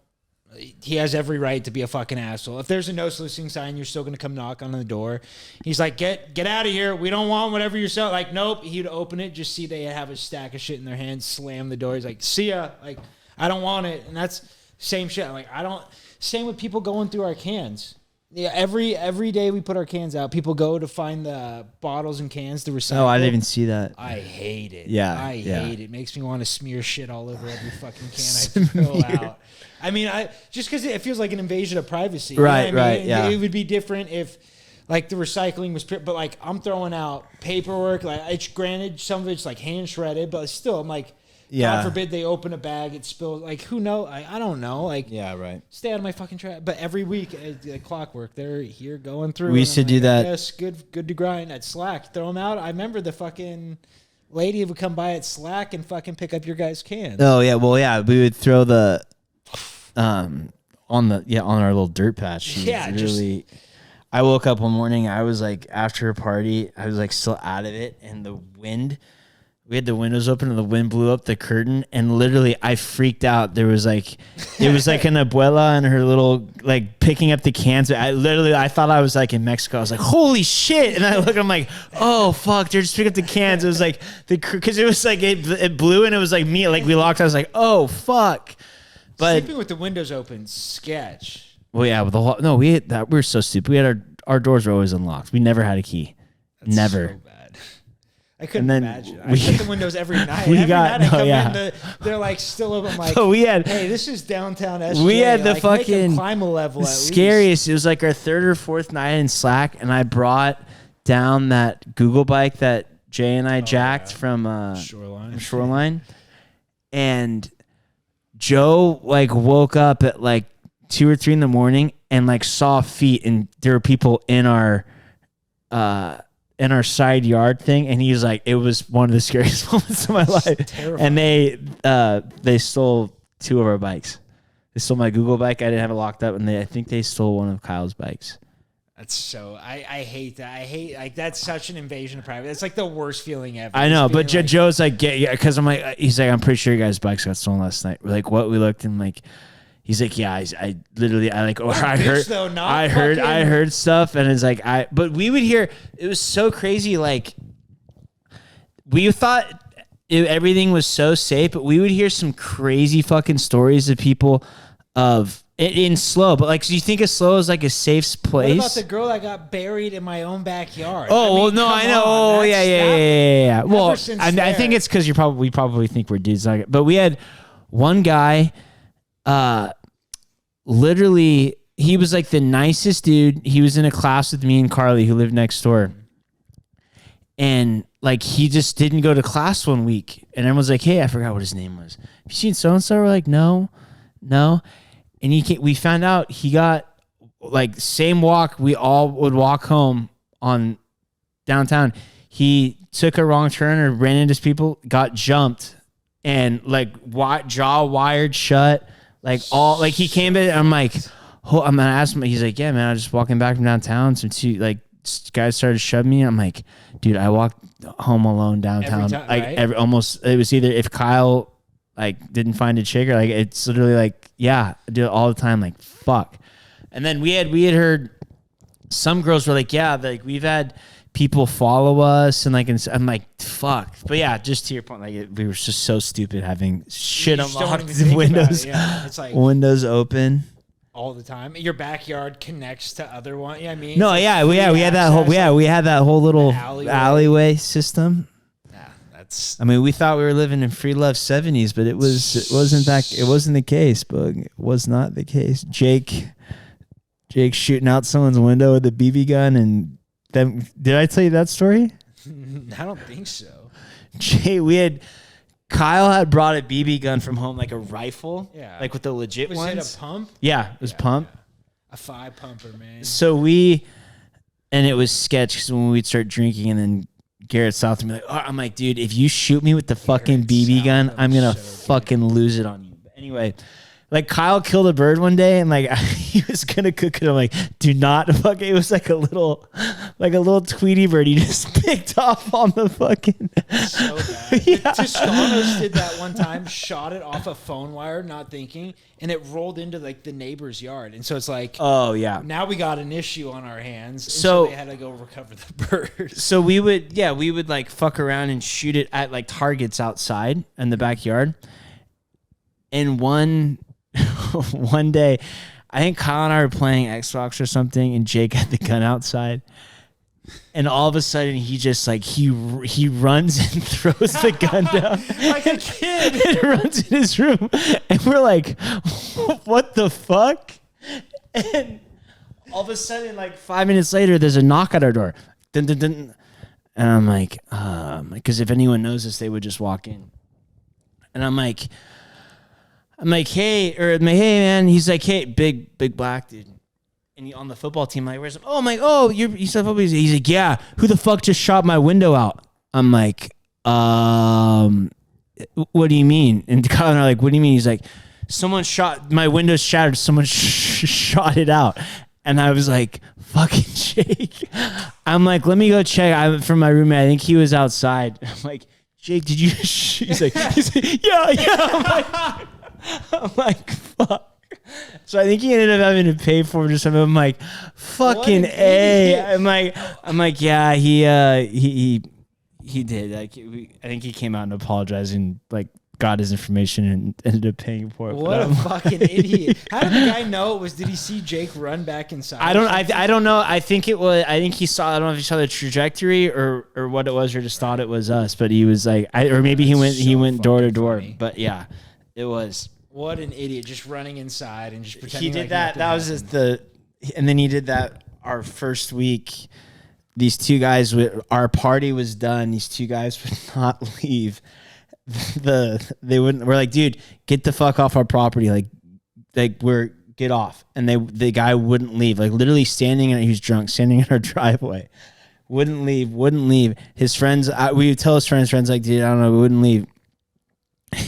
He has every right to be a fucking asshole. If there's a no soliciting sign, you're still going to come knock on the door. He's like, get out of here. We don't want whatever you're selling. Like, nope. He'd open it, just see they have a stack of shit in their hands, slam the door. He's like, see ya. Like, I don't want it. And that's same shit. Like, same with people going through our cans. Yeah, every day we put our cans out, people go to find the bottles and cans to recycle. Oh, I didn't even see that. I hate it. Yeah, I hate it. It makes me want to smear shit all over every fucking can I fill out. I mean, just because it feels like an invasion of privacy. Right, you know what I mean? right, yeah. It would be different if, like, the recycling was, but like I'm throwing out paperwork. Like, it's granted, some of it's like hand shredded, but still, I'm like, yeah. God forbid they open a bag, it spills. Like, who knows? I don't know. Like, yeah, right. Stay out of my fucking trap. But every week, like clockwork, they're here going through. We used to do that. Yes, good to grind at Slack. Throw them out. I remember the fucking lady who would come by at Slack and fucking pick up your guys' cans. Oh yeah, well yeah, we would throw the on our little dirt patch. Yeah, really. I woke up one morning. I was like, after a party, I was like still out of it, and the wind. We had the windows open and the wind blew up the curtain, and literally I freaked out. It was like an abuela and her little like picking up the cans. I thought I was like in Mexico. I was like, holy shit! And I look, I'm like, oh fuck, they're just picking up the cans. It was like because it was like it blew and it was like me. Like we locked. I was like, oh fuck. But sleeping with the windows open, sketch. Well, yeah, with the whole, no, we were so stupid. We had our doors were always unlocked. We never had a key. That's never. So bad. I couldn't imagine. I shut the windows every night. They're like still open. I'm like, so we had, hey, this is downtown SJ. We had the like, fucking climb a level at scariest. Least. It was like our third or fourth night in Slack, and I brought down that Google bike that Jay and I jacked from Shoreline, and Joe like woke up at like 2 or 3 in the morning and like saw feet, and there were people in our side yard thing, and he was like, it was one of the scariest moments of my life. Terrifying. And they stole 2 of our bikes. They stole my Google bike. I didn't have it locked up, and I think they stole one of Kyle's bikes. That's so I hate that. I hate like that's such an invasion of privacy. It's like the worst feeling ever. I know, but like, Joe's like, yeah, because I'm like, he's like, I'm pretty sure your guys' bikes got stolen last night. We're like, what? We looked and like. He's like, yeah, I heard stuff, and it's like, but we would hear, it was so crazy, like, we thought everything was so safe, but we would hear some crazy fucking stories of people in SLO, but like, so you think of SLO as like a safe place? What about the girl that got buried in my own backyard? Oh, well, no, I know. Oh, yeah. Well, I think it's because we probably think we're dudes, but we had one guy. Literally, he was like the nicest dude. He was in a class with me and Carly, who lived next door. And like, he just didn't go to class one week. And everyone's like, hey, I forgot what his name was. Have you seen so-and-so? We're like, no. And we found out he got like same walk. We all would walk home on downtown. He took a wrong turn or ran into people, got jumped, and like jaw wired shut. Like he came in, I'm like, I'm gonna ask him. He's like, yeah, man, I was just walking back from downtown. Some guys started shoving me. I'm like, dude, I walked home alone downtown. It was either if Kyle like didn't find a chick or like it's literally like, yeah, I do it all the time. Like fuck. And then we had heard some girls were like, yeah, like we've had people follow us and like, and I'm like, fuck. But yeah, just to your point, like we were just so stupid having shit unlocked, windows, it's like windows open all the time. Your backyard connects to other one. Yeah, I mean, no, yeah, we had that whole little alleyway system. Yeah, that's. I mean, we thought we were living in free love 70s, but it wasn't the case. But it was not the case. Jake shooting out someone's window with a BB gun and. Did I tell you that story? I don't think so. Kyle had brought a BB gun from home, like a rifle, like with the legit ones. Was it a pump? Yeah, it was pump. A 5-pumper, man. So and it was sketch because when we'd start drinking and then Garrett South would be like, oh, I'm like, dude, if you shoot me with the fucking BB gun, I'm going to fucking lose it on you. But anyway. Like Kyle killed a bird one day and like he was gonna cook it. I'm like, do not fuck it. It was like a little Tweety bird. He just picked off on the fucking. So bad. Yeah. Toscanos did that one time. Shot it off a phone wire, not thinking, and it rolled into like the neighbor's yard. And so it's like, oh yeah, now we got an issue on our hands. So they had to go recover the bird. So we would like fuck around and shoot it at like targets outside in the backyard. And one day, I think Kyle and I were playing Xbox or something, and Jake had the gun outside. And all of a sudden, he just like he runs and throws the gun down like a kid. And runs in his room, and we're like, "What the fuck?" And all of a sudden, like 5 minutes later, there's a knock at our door. Dun, dun, dun. And I'm like, because if anyone knows this, they would just walk in. And I'm like, hey, man. He's like, hey, big black dude. And he on the football team, like, where's him? Oh, I'm like, oh, you said football. He's like, yeah. Who the fuck just shot my window out? I'm like, what do you mean? And Kyle and I are like, what do you mean? He's like, someone shot my windows shattered. Someone shot it out. And I was like, fucking Jake. I'm like, let me go check. From my roommate, I think he was outside. I'm like, Jake, did you? He's like, yeah. I'm like, fuck. So I think he ended up having to pay for it or something. I'm like, fucking A. I'm like, yeah, he did. Like, I think he came out and apologized and like got his information and ended up paying for it. What a fucking idiot! How did the guy know it was? Did he see Jake run back inside? I don't know. I think it was. I think he saw. I don't know if he saw the trajectory or what it was, or just thought it was us. But he was like, or maybe he went door to door. But yeah, it was. What an idiot! Just running inside and just pretending. He did like that. That was happened. just and then he did that our first week. These two guys, our party was done. These two guys would not leave. They wouldn't. We're like, dude, get the fuck off our property. Like get off. And the guy wouldn't leave. Like literally standing in. He was drunk, standing in our driveway. Wouldn't leave. His friends. We would tell his friends like, dude, I don't know. We wouldn't leave.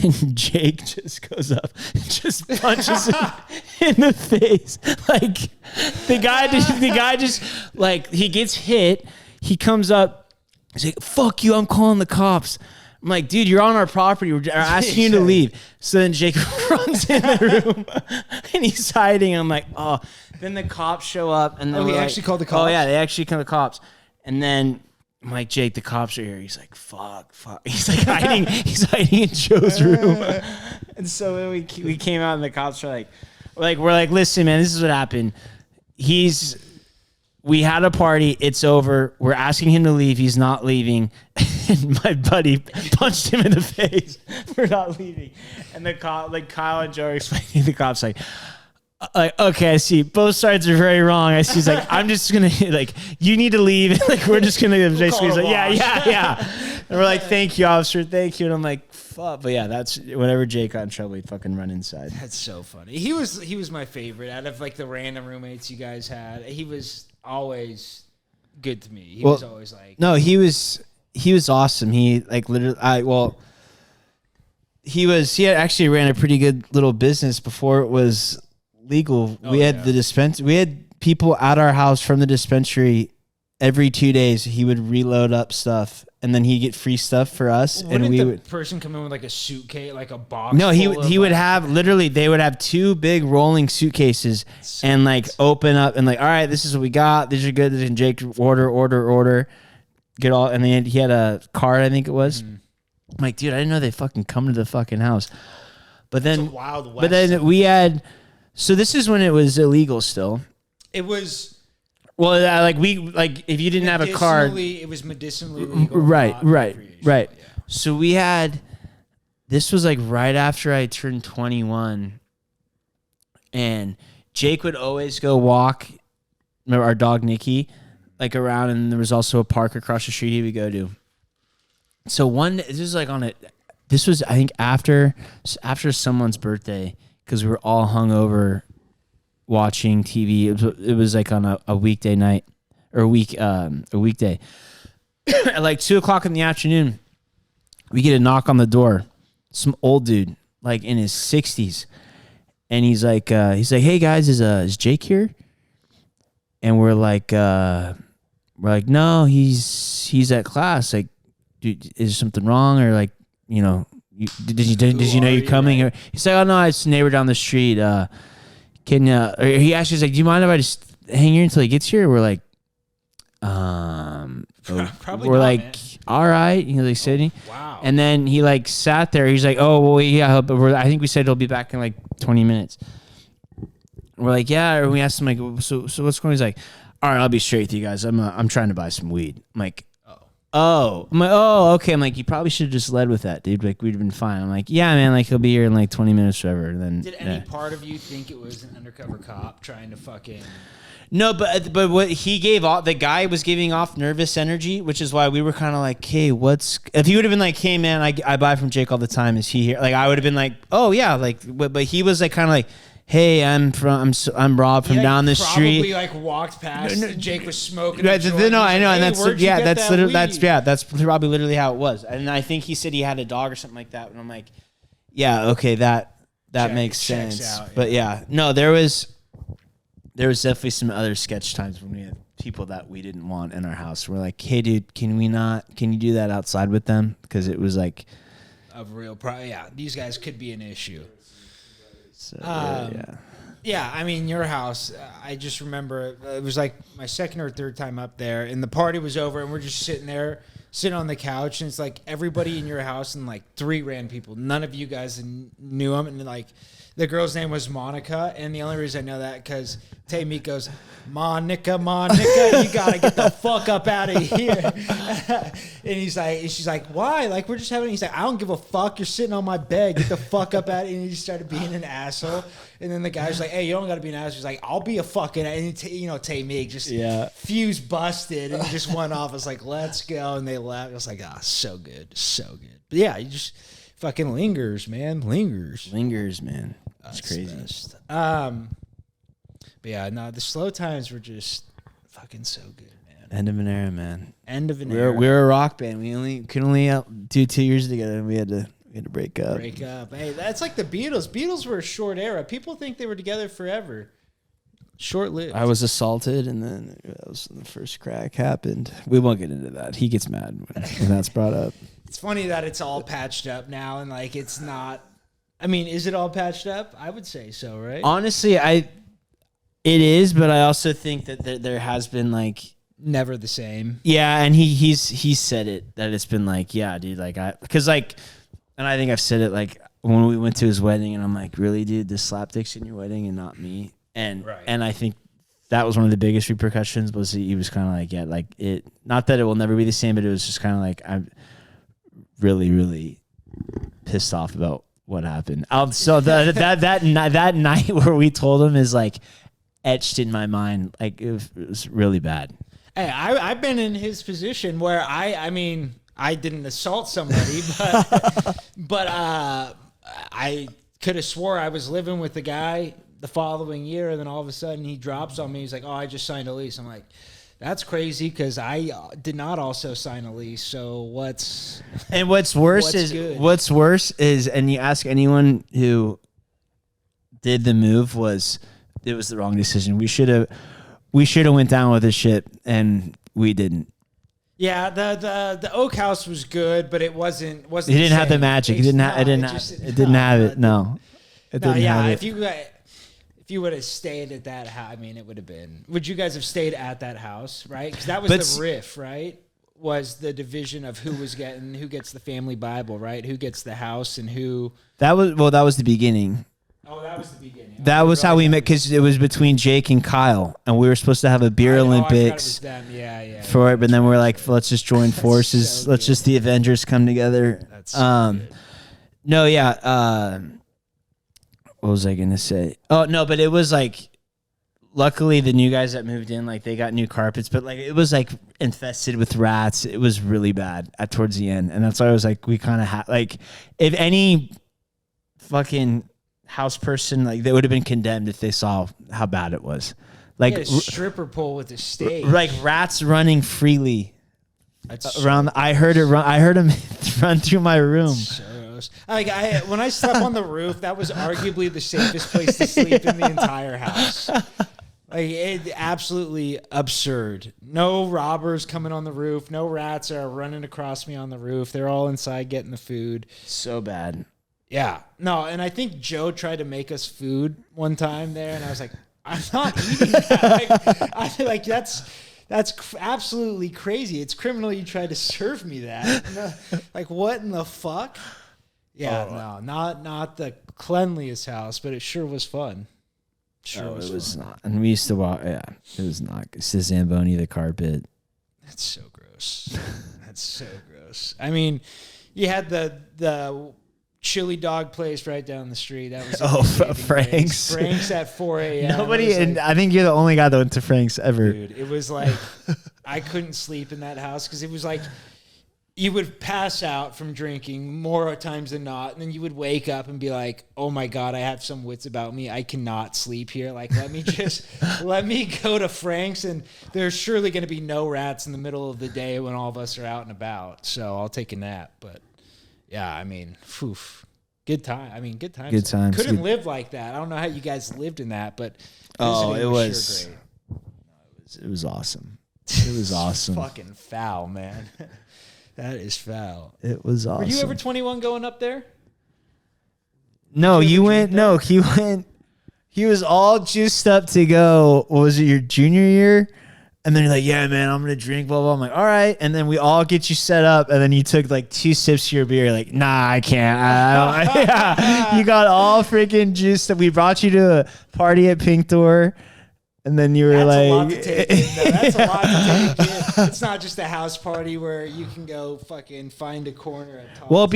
And Jake just goes up and just punches him in the face. Like the guy just like he gets hit. He comes up. He's like, "Fuck you! I'm calling the cops." I'm like, "Dude, you're on our property. We're asking you to leave." So then Jake runs in the room and he's hiding. I'm like, "Oh." Then the cops show up and then he actually called the cops. Oh yeah, they actually called the cops. And then I'm like, Jake, the cops are here. He's like, fuck. He's like hiding. He's hiding in Joe's room. And so we came out, and the cops are we're like, listen, man, this is what happened. We had a party. It's over. We're asking him to leave. He's not leaving. And my buddy punched him in the face for not leaving. And the cop, like Kyle and Joe are explaining to the cops, like, okay, I see. Both sides are very wrong. I see. He's like, I'm just gonna you need to leave. Like, we're just gonna basically. He's like, yeah. And we're like, thank you, officer, thank you. And I'm like, fuck. But yeah, that's whenever Jake got in trouble, he'd fucking run inside. That's so funny. He was my favorite out of like the random roommates you guys had. He was always good to me. He was always like, no, he was awesome. He like literally, he had actually ran a pretty good little business before it was legal. We had we had people at our house from the dispensary every 2 days. He would reload up stuff and then he'd get free stuff for us. Wouldn't and we the person come in with like a suitcase, like a box? No, he would have literally, they would have 2 big rolling suitcases and like open up and like, all right, this is what we got. These are good. And Jake order, get all. And then he had a card, I think it was. I'm like, dude, I didn't know they fucking come to the fucking house. But then, it's a Wild West. But then we had, so this is when it was illegal still. It was. Well, if you didn't have a card. It was medicinally legal. Right. Yeah. So this was like right after I turned 21. And Jake would always go walk, remember our dog Nikki, like around, and there was also a park across the street he would go to. So this was I think after someone's birthday, because we were all hungover watching TV. It was like on a weekday night or a weekday. At like 2:00 in the afternoon, we get a knock on the door. Some old dude, like in his 60s, and he's like, "Hey guys, is Jake here?" And we're like, "No, he's at class. Like, dude, is there something wrong, or like, you know?" Did you know you're coming? Right? He's like, "Oh no, it's a neighbor down the street. Can he actually like, do you mind if I just hang here until he gets here?" We're like, Probably we're not, like, man. all right. You know, they said, Wow. And then he like sat there. He's like, "Oh well, yeah." I think we said he'll be back in like 20 minutes. We're like, "Yeah." Or we asked him like, so what's going on? He's like, "All right, I'll be straight with you guys. I'm trying to buy some weed." I'm like, Oh. I'm like, oh, okay. I'm like, you probably should have just led with that, dude. Like, we'd have been fine. I'm like, yeah, man, like, he'll be here in like 20 minutes or whatever. And then, Did any part of you think it was an undercover cop trying to fucking... No, but what he gave off, the guy was giving off nervous energy, which is why we were kind of like, hey, if he would have been like, hey, man, I buy from Jake all the time. Is he here? Like, I would have been like, oh, yeah. Like, but he was like, kind of like, hey, I'm Rob from down the street. Probably like walked past and Jake was smoking. Right, no, I know, and that's literally weed? That's probably literally how it was. And I think he said he had a dog or something like that. And I'm like, yeah, okay, that makes sense. Out, But yeah, no, there was there was definitely some other sketch times when we had people that we didn't want in our house. We're like, hey, dude, can you do that outside with them? Because it was like Of real problem. Yeah, these guys could be an issue. so, yeah. Yeah, I mean, your house, I just remember it was like my second or third time up there, and the party was over, and we're just sitting on the couch, and it's like everybody in your house and like 3 random people. None of you guys knew them, and like the girl's name was Monica, and the only reason I know that because Meek goes, Monica, you gotta get the fuck up out of here. And she's like, why? Like, we're just having, he's like, I don't give a fuck. You're sitting on my bed. Get the fuck up out of here. And he just started being an asshole. And then the guy's like, hey, you don't gotta be an asshole. He's like, I'll be a fucking, and Meek just fuse busted and just went off. I was like, let's go. And they left. I was like, so good. So good. But yeah, you just fucking lingers, man. Lingers, man. It's crazy. But yeah, no, the slow times were just fucking so good, man. End of an era, man. End of an era. We're a rock band. We could only do 2 years together, and we had to break up. Hey, that's like the Beatles. Beatles were a short era. People think they were together forever. Short-lived. I was assaulted, and then that was the first crack happened. We won't get into that. He gets mad when that's brought up. It's funny that it's all patched up now, and like it's not. I mean, is it all patched up? I would say so, right? Honestly, it is, but I also think that there has been like never the same. Yeah, and he's said it that it's been like, yeah, dude, like because like, and I think I've said it like when we went to his wedding, and I'm like, really, dude, the slapdick's in your wedding and not me, and I think that was one of the biggest repercussions was he was kind of like, yeah, like it, not that it will never be the same, but it was just kind of like I'm really, really pissed off about what happened. So that night where we told him is like etched in my mind. Like it was really bad. Hey, I've been in his position where I mean, I didn't assault somebody, but I could have swore I was living with the guy the following year, and then all of a sudden he drops on me. He's like, "Oh, I just signed a lease." I'm like, that's crazy because I did not also sign a lease. So what's worse is, and you ask anyone who did the move, it was the wrong decision. We should have went down with this shit, and we didn't. Yeah, the Oak House was good, but it wasn't. It didn't have the magic. It didn't have it. No, it didn't have it. If you would have stayed at that house, I mean, it would have been. Would you guys have stayed at that house, right? Because that was the riff, right? Was the division of who gets the family Bible, right? Who gets the house and who? That was the beginning. Oh, that was the beginning. That was how we met because it was between Jake and Kyle, and we were supposed to have a beer Olympics for it. But then we're like, let's just join forces. So let's just the Avengers come together. That's so good. No, yeah. What was I gonna say? Oh no, but it was like, luckily the new guys that moved in, like they got new carpets, but like it was like infested with rats. It was really bad towards the end, and that's why I was like, we kind of had like, if any fucking house person, like they would have been condemned if they saw how bad it was. Like a stripper pole with a stage, like rats running freely around. So I heard him run through my room. Like when I slept on the roof, that was arguably the safest place to sleep in the entire house. Like it, absolutely absurd. No robbers coming on the roof. No rats are running across me on the roof. They're all inside getting the food. So bad. Yeah. No, and I think Joe tried to make us food one time there, and I was like, I'm not eating that. That's absolutely crazy. It's criminal you tried to serve me that. Like, what in the fuck? Yeah, no, not the cleanliest house, but it sure was fun. It was not. And we used to walk. Yeah, it was not. It's the Zamboni, the carpet. That's so gross. That's so gross. I mean, you had the chili dog place right down the street. That was Frank's. Frank's at 4 a.m. Nobody, and I think you're the only guy that went to Frank's ever. Dude, it was like I couldn't sleep in that house because it was like you would pass out from drinking more times than not, and then you would wake up and be like, "Oh my God, I have some wits about me. I cannot sleep here. Like, let me go to Frank's, and there's surely going to be no rats in the middle of the day when all of us are out and about. So I'll take a nap." But yeah, I mean, Good time. I mean, good times. Good times. Couldn't Good- live like that. I don't know how you guys lived in that, but Oh, visiting it was. sure great. It was awesome. It was awesome. Fucking foul, man. That is foul. It was awesome. Were you ever 21 going up there? No, Did you you ever went. drink No, he went. He was all juiced up to go. What was it, your junior year? And then you're like, yeah, man, I'm gonna drink, blah blah. I'm like, all right. And then we all get you set up, and then you took like 2 sips of your beer. You're like, nah, I can't. Yeah. You got all freaking juiced up. We brought you to a party at Pink Door, and then you were That's like, a lot to take in, though. That's a lot to take in. It's not just a house party where you can go fucking find a corner at Todd.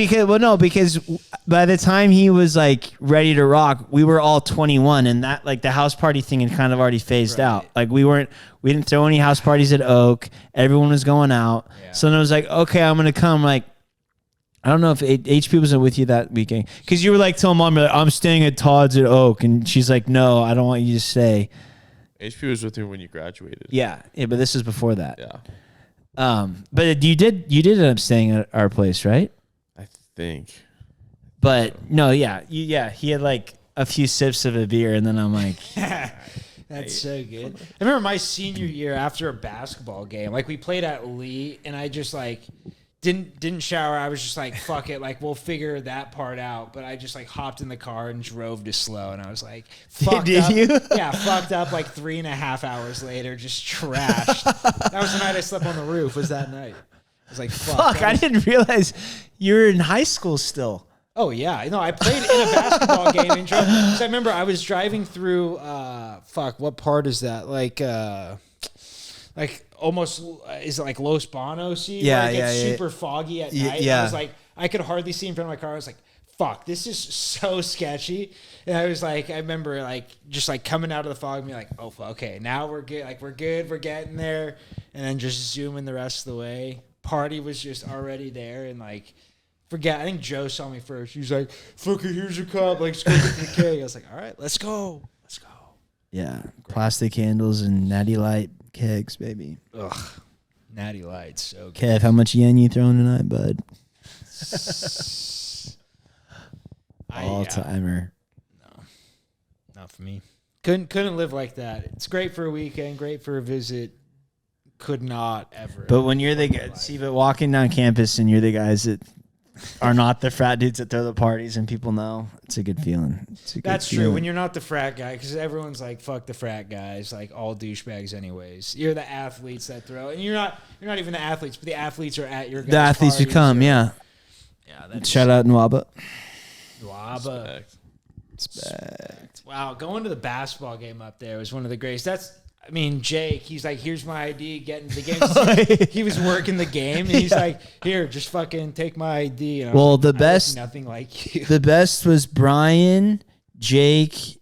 because by the time he was like ready to rock, we were all 21, and that like the house party thing had kind of already phased out. Like we didn't throw any house parties at Oak. Everyone was going out. Yeah. So then I was like, okay, I'm gonna come. Like, I don't know if HP wasn't with you that weekend because you were like telling mom, like, I'm staying at Todd's at Oak, and she's like, no, I don't want you to stay. HP was with you when you graduated. Yeah, but this is before that. Yeah. But you did end up staying at our place, right? I think. But no, yeah, he had like a few sips of a beer, and then I'm like, That's so good. I remember my senior year after a basketball game, like we played at Lee, and I just like didn't shower. I was just like, fuck it, like we'll figure that part out. But I just like hopped in the car and drove to Slow, and I was like, fucked Did up. you? Yeah, fucked up like 3.5 hours later, just trashed. That was the night I slept on the roof. Was that night? I was like, fuck. I didn't realize you were in high school still. Oh yeah, no, I played in a basketball game and drove. So I remember I was driving through. What part is that? Like almost is it like Los Banos? Yeah, where it gets yeah. super foggy at night. Yeah. I was like, I could hardly see in front of my car. I was like, fuck, this is so sketchy. And I was like, I remember like just like coming out of the fog and being like, oh, okay, now we're good. Like we're good. We're getting there. And then just zooming the rest of the way. Party was just already there and like. I think Joe saw me first. He was like, fuck it, here's your cup. Like, let's go get the cake. I was like, all right, let's go. Let's go. Yeah, plastic handles and Natty Light kegs, baby. Ugh. Natty Lights. So good. Kev, how much yen you throwing tonight, bud? All timer. No, not for me. Couldn't live like that. It's great for a weekend, great for a visit. Could not ever. But when you're but walking down campus and you're the guys that are not the frat dudes that throw the parties and people know, it's a good feeling. That's true. When you're not the frat guy, because everyone's like, fuck the frat guys, like all douchebags anyways. You're the athletes that throw, and you're not even the athletes, but the athletes are at your guys' the athletes who come, yeah. Shout out Nwaba. Respect. Wow, going to the basketball game up there was one of the greatest. Jake, he's like, here's my ID, getting the game. He was working the game, and he's like, here, just fucking take my ID. And well, like, the best, nothing like you. The best was Brian, Jake,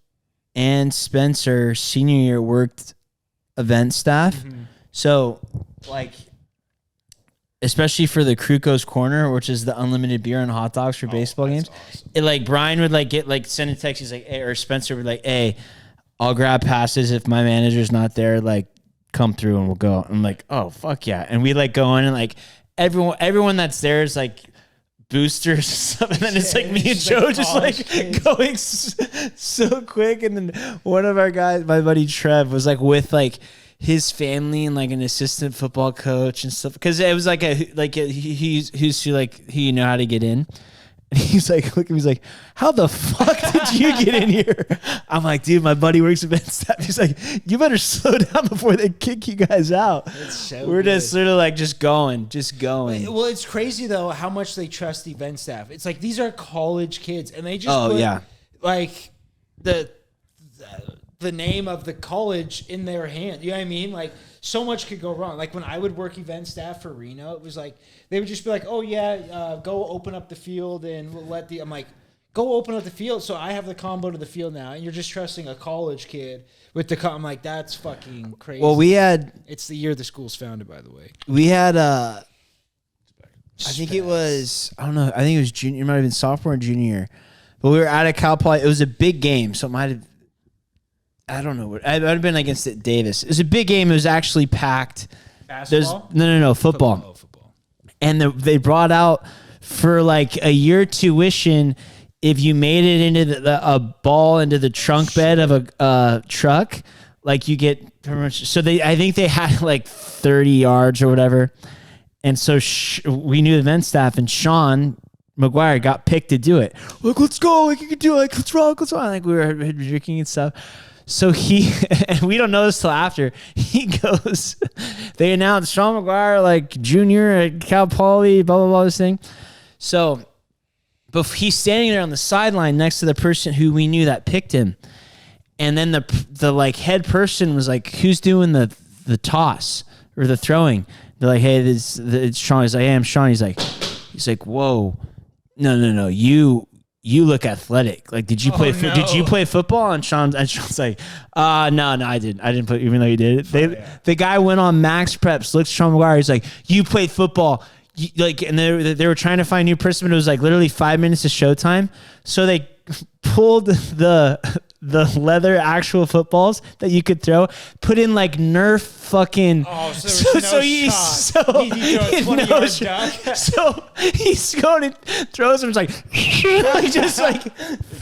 and Spencer. Senior year worked event staff, so like, especially for the Kruko's Corner, which is the unlimited beer and hot dogs for baseball games. Awesome. It like Brian would like get like send a text. He's like, hey, or Spencer would like, hey. I'll grab passes if my manager's not there. Like, come through and we'll go. I'm like, oh fuck yeah! And we like go in and like everyone that's there is like boosters and stuff, and then it's like me and Joe just like going so quick. And then one of our guys, my buddy Trev, was like with like his family and like an assistant football coach and stuff because it was like he knew how to get in. And he's like, look, he's like, how the fuck did you get in here? I'm like, dude, my buddy works at staff. He's like, you better slow down before they kick you guys out. We're just sort of like just going. Well, it's crazy though how much they trust the event staff. It's like these are college kids, and they just put, like the name of the college in their hand. You know what I mean? Like so much could go wrong. Like when I would work event staff for Reno, it was like they would just be like, "Oh yeah, go open up the field and we'll let the." I'm like, "Go open up the field." So I have the combo to the field now, and you're just trusting a college kid with the. I'm like, that's fucking crazy. Well, It's the year the school's founded, by the way. We had I think it was I don't know. I think it was junior. It might have been sophomore or junior year, but we were at a Cal Poly. It was a big game, so it might have. I don't know. It would have been against Davis. It was a big game. It was actually packed. Basketball? No, football. Football. And they brought out for like a year tuition if you made it into a ball into the trunk bed of a truck, like you get pretty much. So I think they had like 30 yards or whatever, and so we knew the event staff, and Sean McGuire got picked to do it. Like, let's go, like you can do it, like let's rock, like we were drinking and stuff. So and we don't know this till after, he goes, they announced Sean McGuire, like junior at Cal Poly, blah, blah, blah, this thing. So, but he's standing there on the sideline next to the person who we knew that picked him. And then the like head person was like, who's doing the toss or the throwing? They're like, hey, it's Sean. He's like, hey, I'm Sean. He's like, whoa, no, you look athletic. Like, did you play football? And Sean's like, no, I didn't play, even though you did it. The guy went on Max Preps, looked at Sean McGuire. He's like, you played football. And they were trying to find a new person, but it was like literally 5 minutes of showtime. So they pulled the leather actual footballs that you could throw, put in like Nerf fucking. Oh, so he's going and throws him. It's like he just like,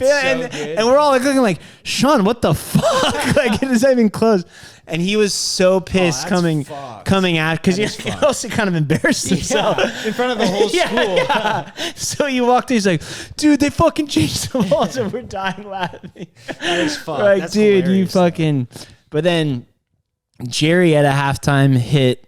and we're all like looking like, Sean, what the fuck? Like it is not even close. And he was so pissed coming out because he also kind of embarrassed himself in front of the whole school. Yeah. So he walked in, he's like, dude, they fucking changed the balls and we're dying laughing. That is fun. Like, that's dude, hilarious. you fucking. But then Jerry at a halftime hit.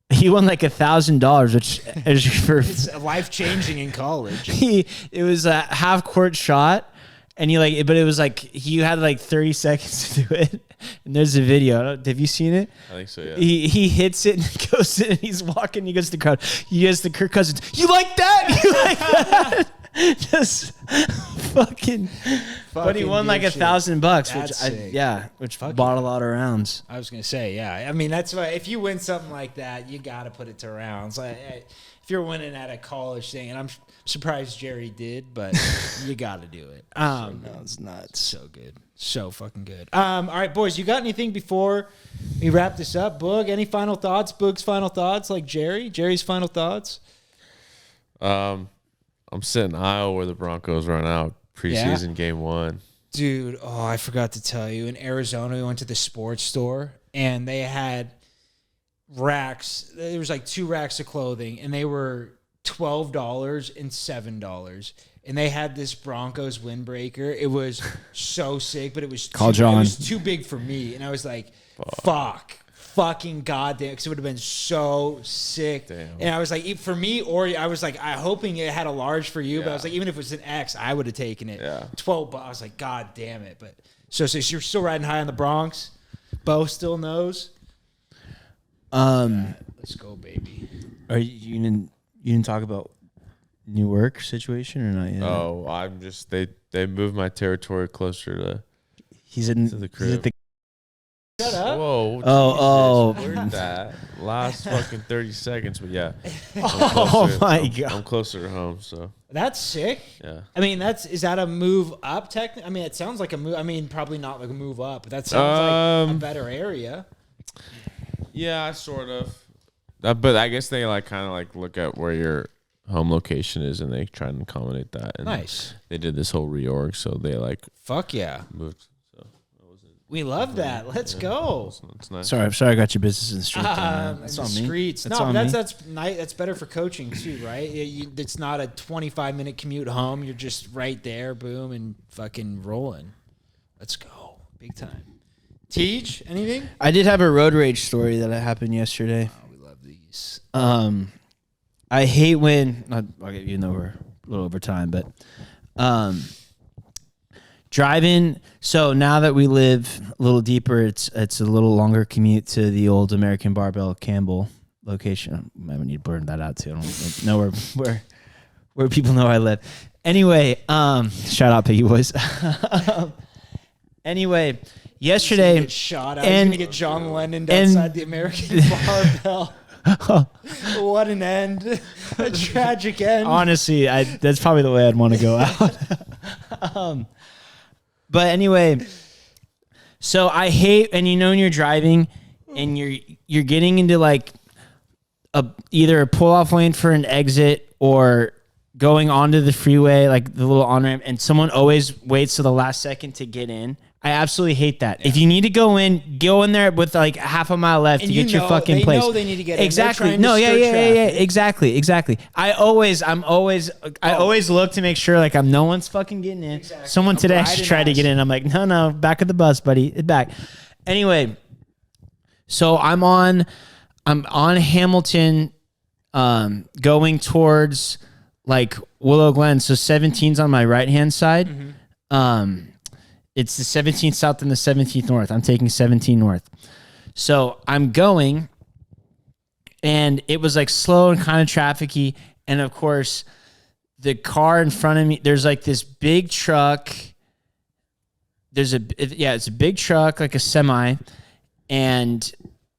He won like $1,000, which is it's life changing in college. It was a half court shot, and but it was like you had like 30 seconds to do it. And there's a video. Have you seen it? I think so, yeah. He hits it and goes in and he's walking. He goes to the crowd. He goes to Kirk Cousins. You like that? You like that? Just fucking. But he won like $1,000, which bought a lot of rounds. I was gonna say, yeah. I mean, that's why if you win something like that, you got to put it to rounds. Like, if you're winning at a college thing, and I'm surprised Jerry did, but you got to do it. It's nuts. So good. So fucking good. All right, boys, you got anything before we wrap this up? Boog, any final thoughts? Boog's final thoughts, like Jerry's final thoughts? I'm sitting in Iowa where the Broncos run out preseason game 1. Dude, I forgot to tell you. In Arizona, we went to the sports store, and they had racks. There was like 2 racks of clothing, and they were $12 and $7. And they had this Broncos windbreaker. It was so sick, but it was too big for me. And I was like, fucking goddamn, because it would have been so sick. Damn. And I was like, for me, or I was like, hoping it had a large for you, but I was like, even if it was an X, I would have taken it. Yeah. 12, but I was like, god damn it. But so you're still riding high on the Bronx. Bo still knows. Let's go, baby. Are you didn't talk about new work situation or not yet? Oh, I'm just they moved my territory closer to. He's in the crib. Shut up. Whoa. Oh. Where'd that last fucking 30 seconds, but yeah. God. I'm closer to home, so. That's sick. Yeah. I mean, is that a move up? I mean, it sounds like a move. I mean, probably not like a move up, but that sounds like a better area. Yeah, sort of. But I guess they like kind of like look at where your home location is and they try and accommodate that. And nice. They did this whole reorg, so they like. Fuck yeah. Moved. We love that. Let's go. It's nice. Sorry, I'm glad I got your business in the street. That's on me. That's nice. That's better for coaching too, right? It's not a 25-minute commute home. You're just right there, boom, and fucking rolling. Let's go, big time. Teach, anything? I did have a road rage story that happened yesterday. Oh, we love these. I hate when even though we're a little over time, but driving. So now that we live a little deeper, it's a little longer commute to the old American Barbell Campbell location. I might need to blur that out too. I don't know where people know I live. Anyway, shout out Piggy Boys. Anyway, yesterday, he's shot out. He's gonna get John Lennon outside the American Barbell. What an end! A tragic end. Honestly, that's probably the way I'd want to go out. But anyway, so I hate, and when you're driving and you're getting into like either a pull off lane for an exit or going onto the freeway, like the little on ramp, and someone always waits to the last second to get in. I absolutely hate that. If you need to go in there with like half a mile left to get your fucking place. They know they need to get exactly. in. No, yeah, exactly. I always look to make sure like no one's fucking getting in. Exactly. Someone today actually tried to get in. I'm like, no, back of the bus, buddy, it's back. Anyway, so I'm on Hamilton, going towards like Willow Glen. So 17's on my right hand side. Mm-hmm. It's the 17th south and the 17th north. I'm taking 17 north. So I'm going, and it was like slow and kind of trafficy. And of course, the car in front of me, there's like this big truck. It's a big truck, like a semi, and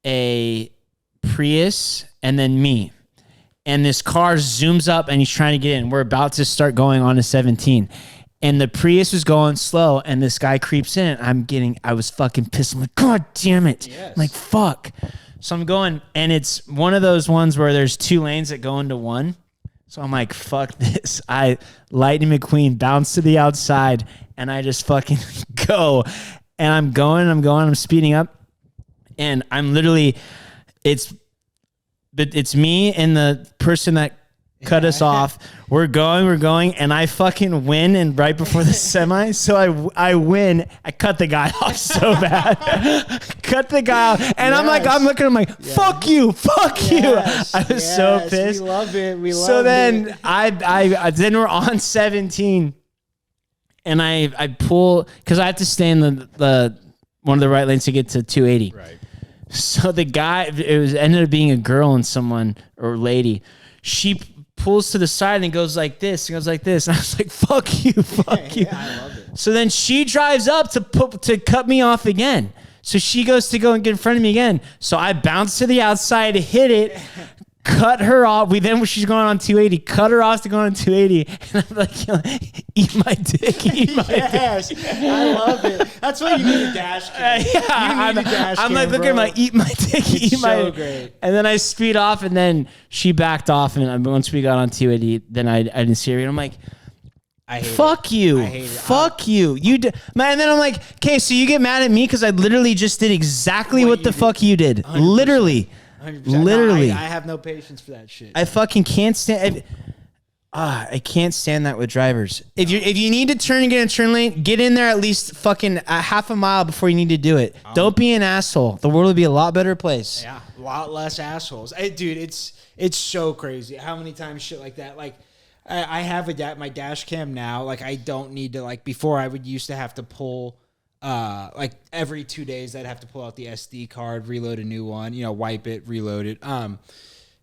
a Prius, and then me. And this car zooms up, and he's trying to get in. We're about to start going on to 17. And the Prius was going slow, and this guy creeps in. I was fucking pissed. I'm like, God damn it. Yes. I'm like, fuck. So I'm going, and it's one of those ones where there's 2 lanes that go into one. So I'm like, fuck this. I Lightning McQueen bounce to the outside, and I just fucking go. And I'm speeding up. And I'm literally, it's me and the person that cut us off. We're going, and I fucking win. And right before the semi, so I win. I cut the guy off so bad. Cut the guy off, and I'm looking at him like, fuck you. I was so pissed. We love it. So then then we're on 17, and I pull because I have to stay in the one of the right lanes to get to 280. Right. So the guy, ended up being a girl and someone or lady. She pulls to the side and goes like this. And I was like, fuck you. Yeah, I love it. So then she drives up to cut me off again. So she goes to go and get in front of me again. So I bounce to the outside, hit it, cut her off. She's going on 280, cut her off to go on 280. And I'm like, eat my dick, Yes, I love it. That's why you need a dash cam. I'm like, look at my eat my dick, so great. And then I speed off, and then she backed off. And once we got on 280, then I didn't see her. And I'm like, fuck you. Man, and then I'm like, okay, so you get mad at me because I literally just did exactly what the fuck you did. 100%. Literally. 100%. Literally. I have no patience for that shit. I fucking can't stand. I can't stand that with drivers. If you need to turn and get in a turn lane, get in there at least fucking a half a mile before you need to do it. Don't be an asshole. The world would be a lot better place. Yeah, a lot less assholes. Dude, it's so crazy how many times shit like that. Like, I have my dash cam now. Like, I don't need to, like, before I used to have to pull. Like every 2 days I'd have to pull out the SD card, reload a new one, wipe it, reload it.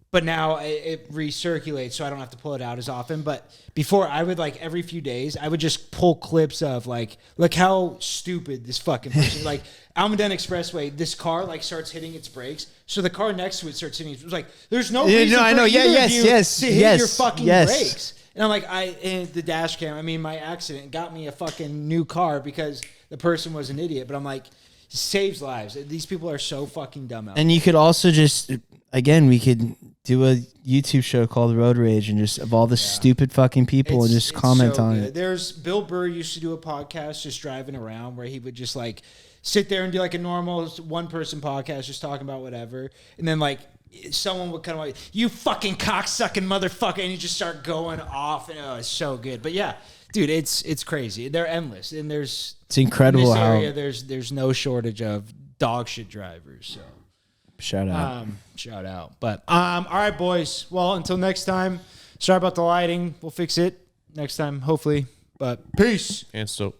But now it recirculates, so I don't have to pull it out as often. But before, I would, like, every few days, I would just pull clips of, like, look how stupid this fucking person, like, Almaden Expressway, this car, like, starts hitting its brakes. So the car next to it starts hitting it. It was like, there's no reason for either of you to hit your fucking brakes. And I'm like, the dash cam, my accident got me a fucking new car because the person was an idiot. But I'm like, it saves lives. These people are so fucking dumb out. And you could also just, again, we could do a YouTube show called Road Rage and just of all the stupid fucking people and just comment so on good. it. There's Bill Burr used to do a podcast just driving around where he would just like sit there and do like a normal one person podcast just talking about whatever. And then like someone would kind of like, you fucking cocksucking motherfucker. And you just start going off. And it's so good. But yeah, dude, it's crazy. They're endless. And it's incredible in this how area, there's no shortage of dog shit drivers. So shout out. Shout out. But all right, boys. Well, until next time, sorry about the lighting. We'll fix it next time, hopefully. But peace. And so.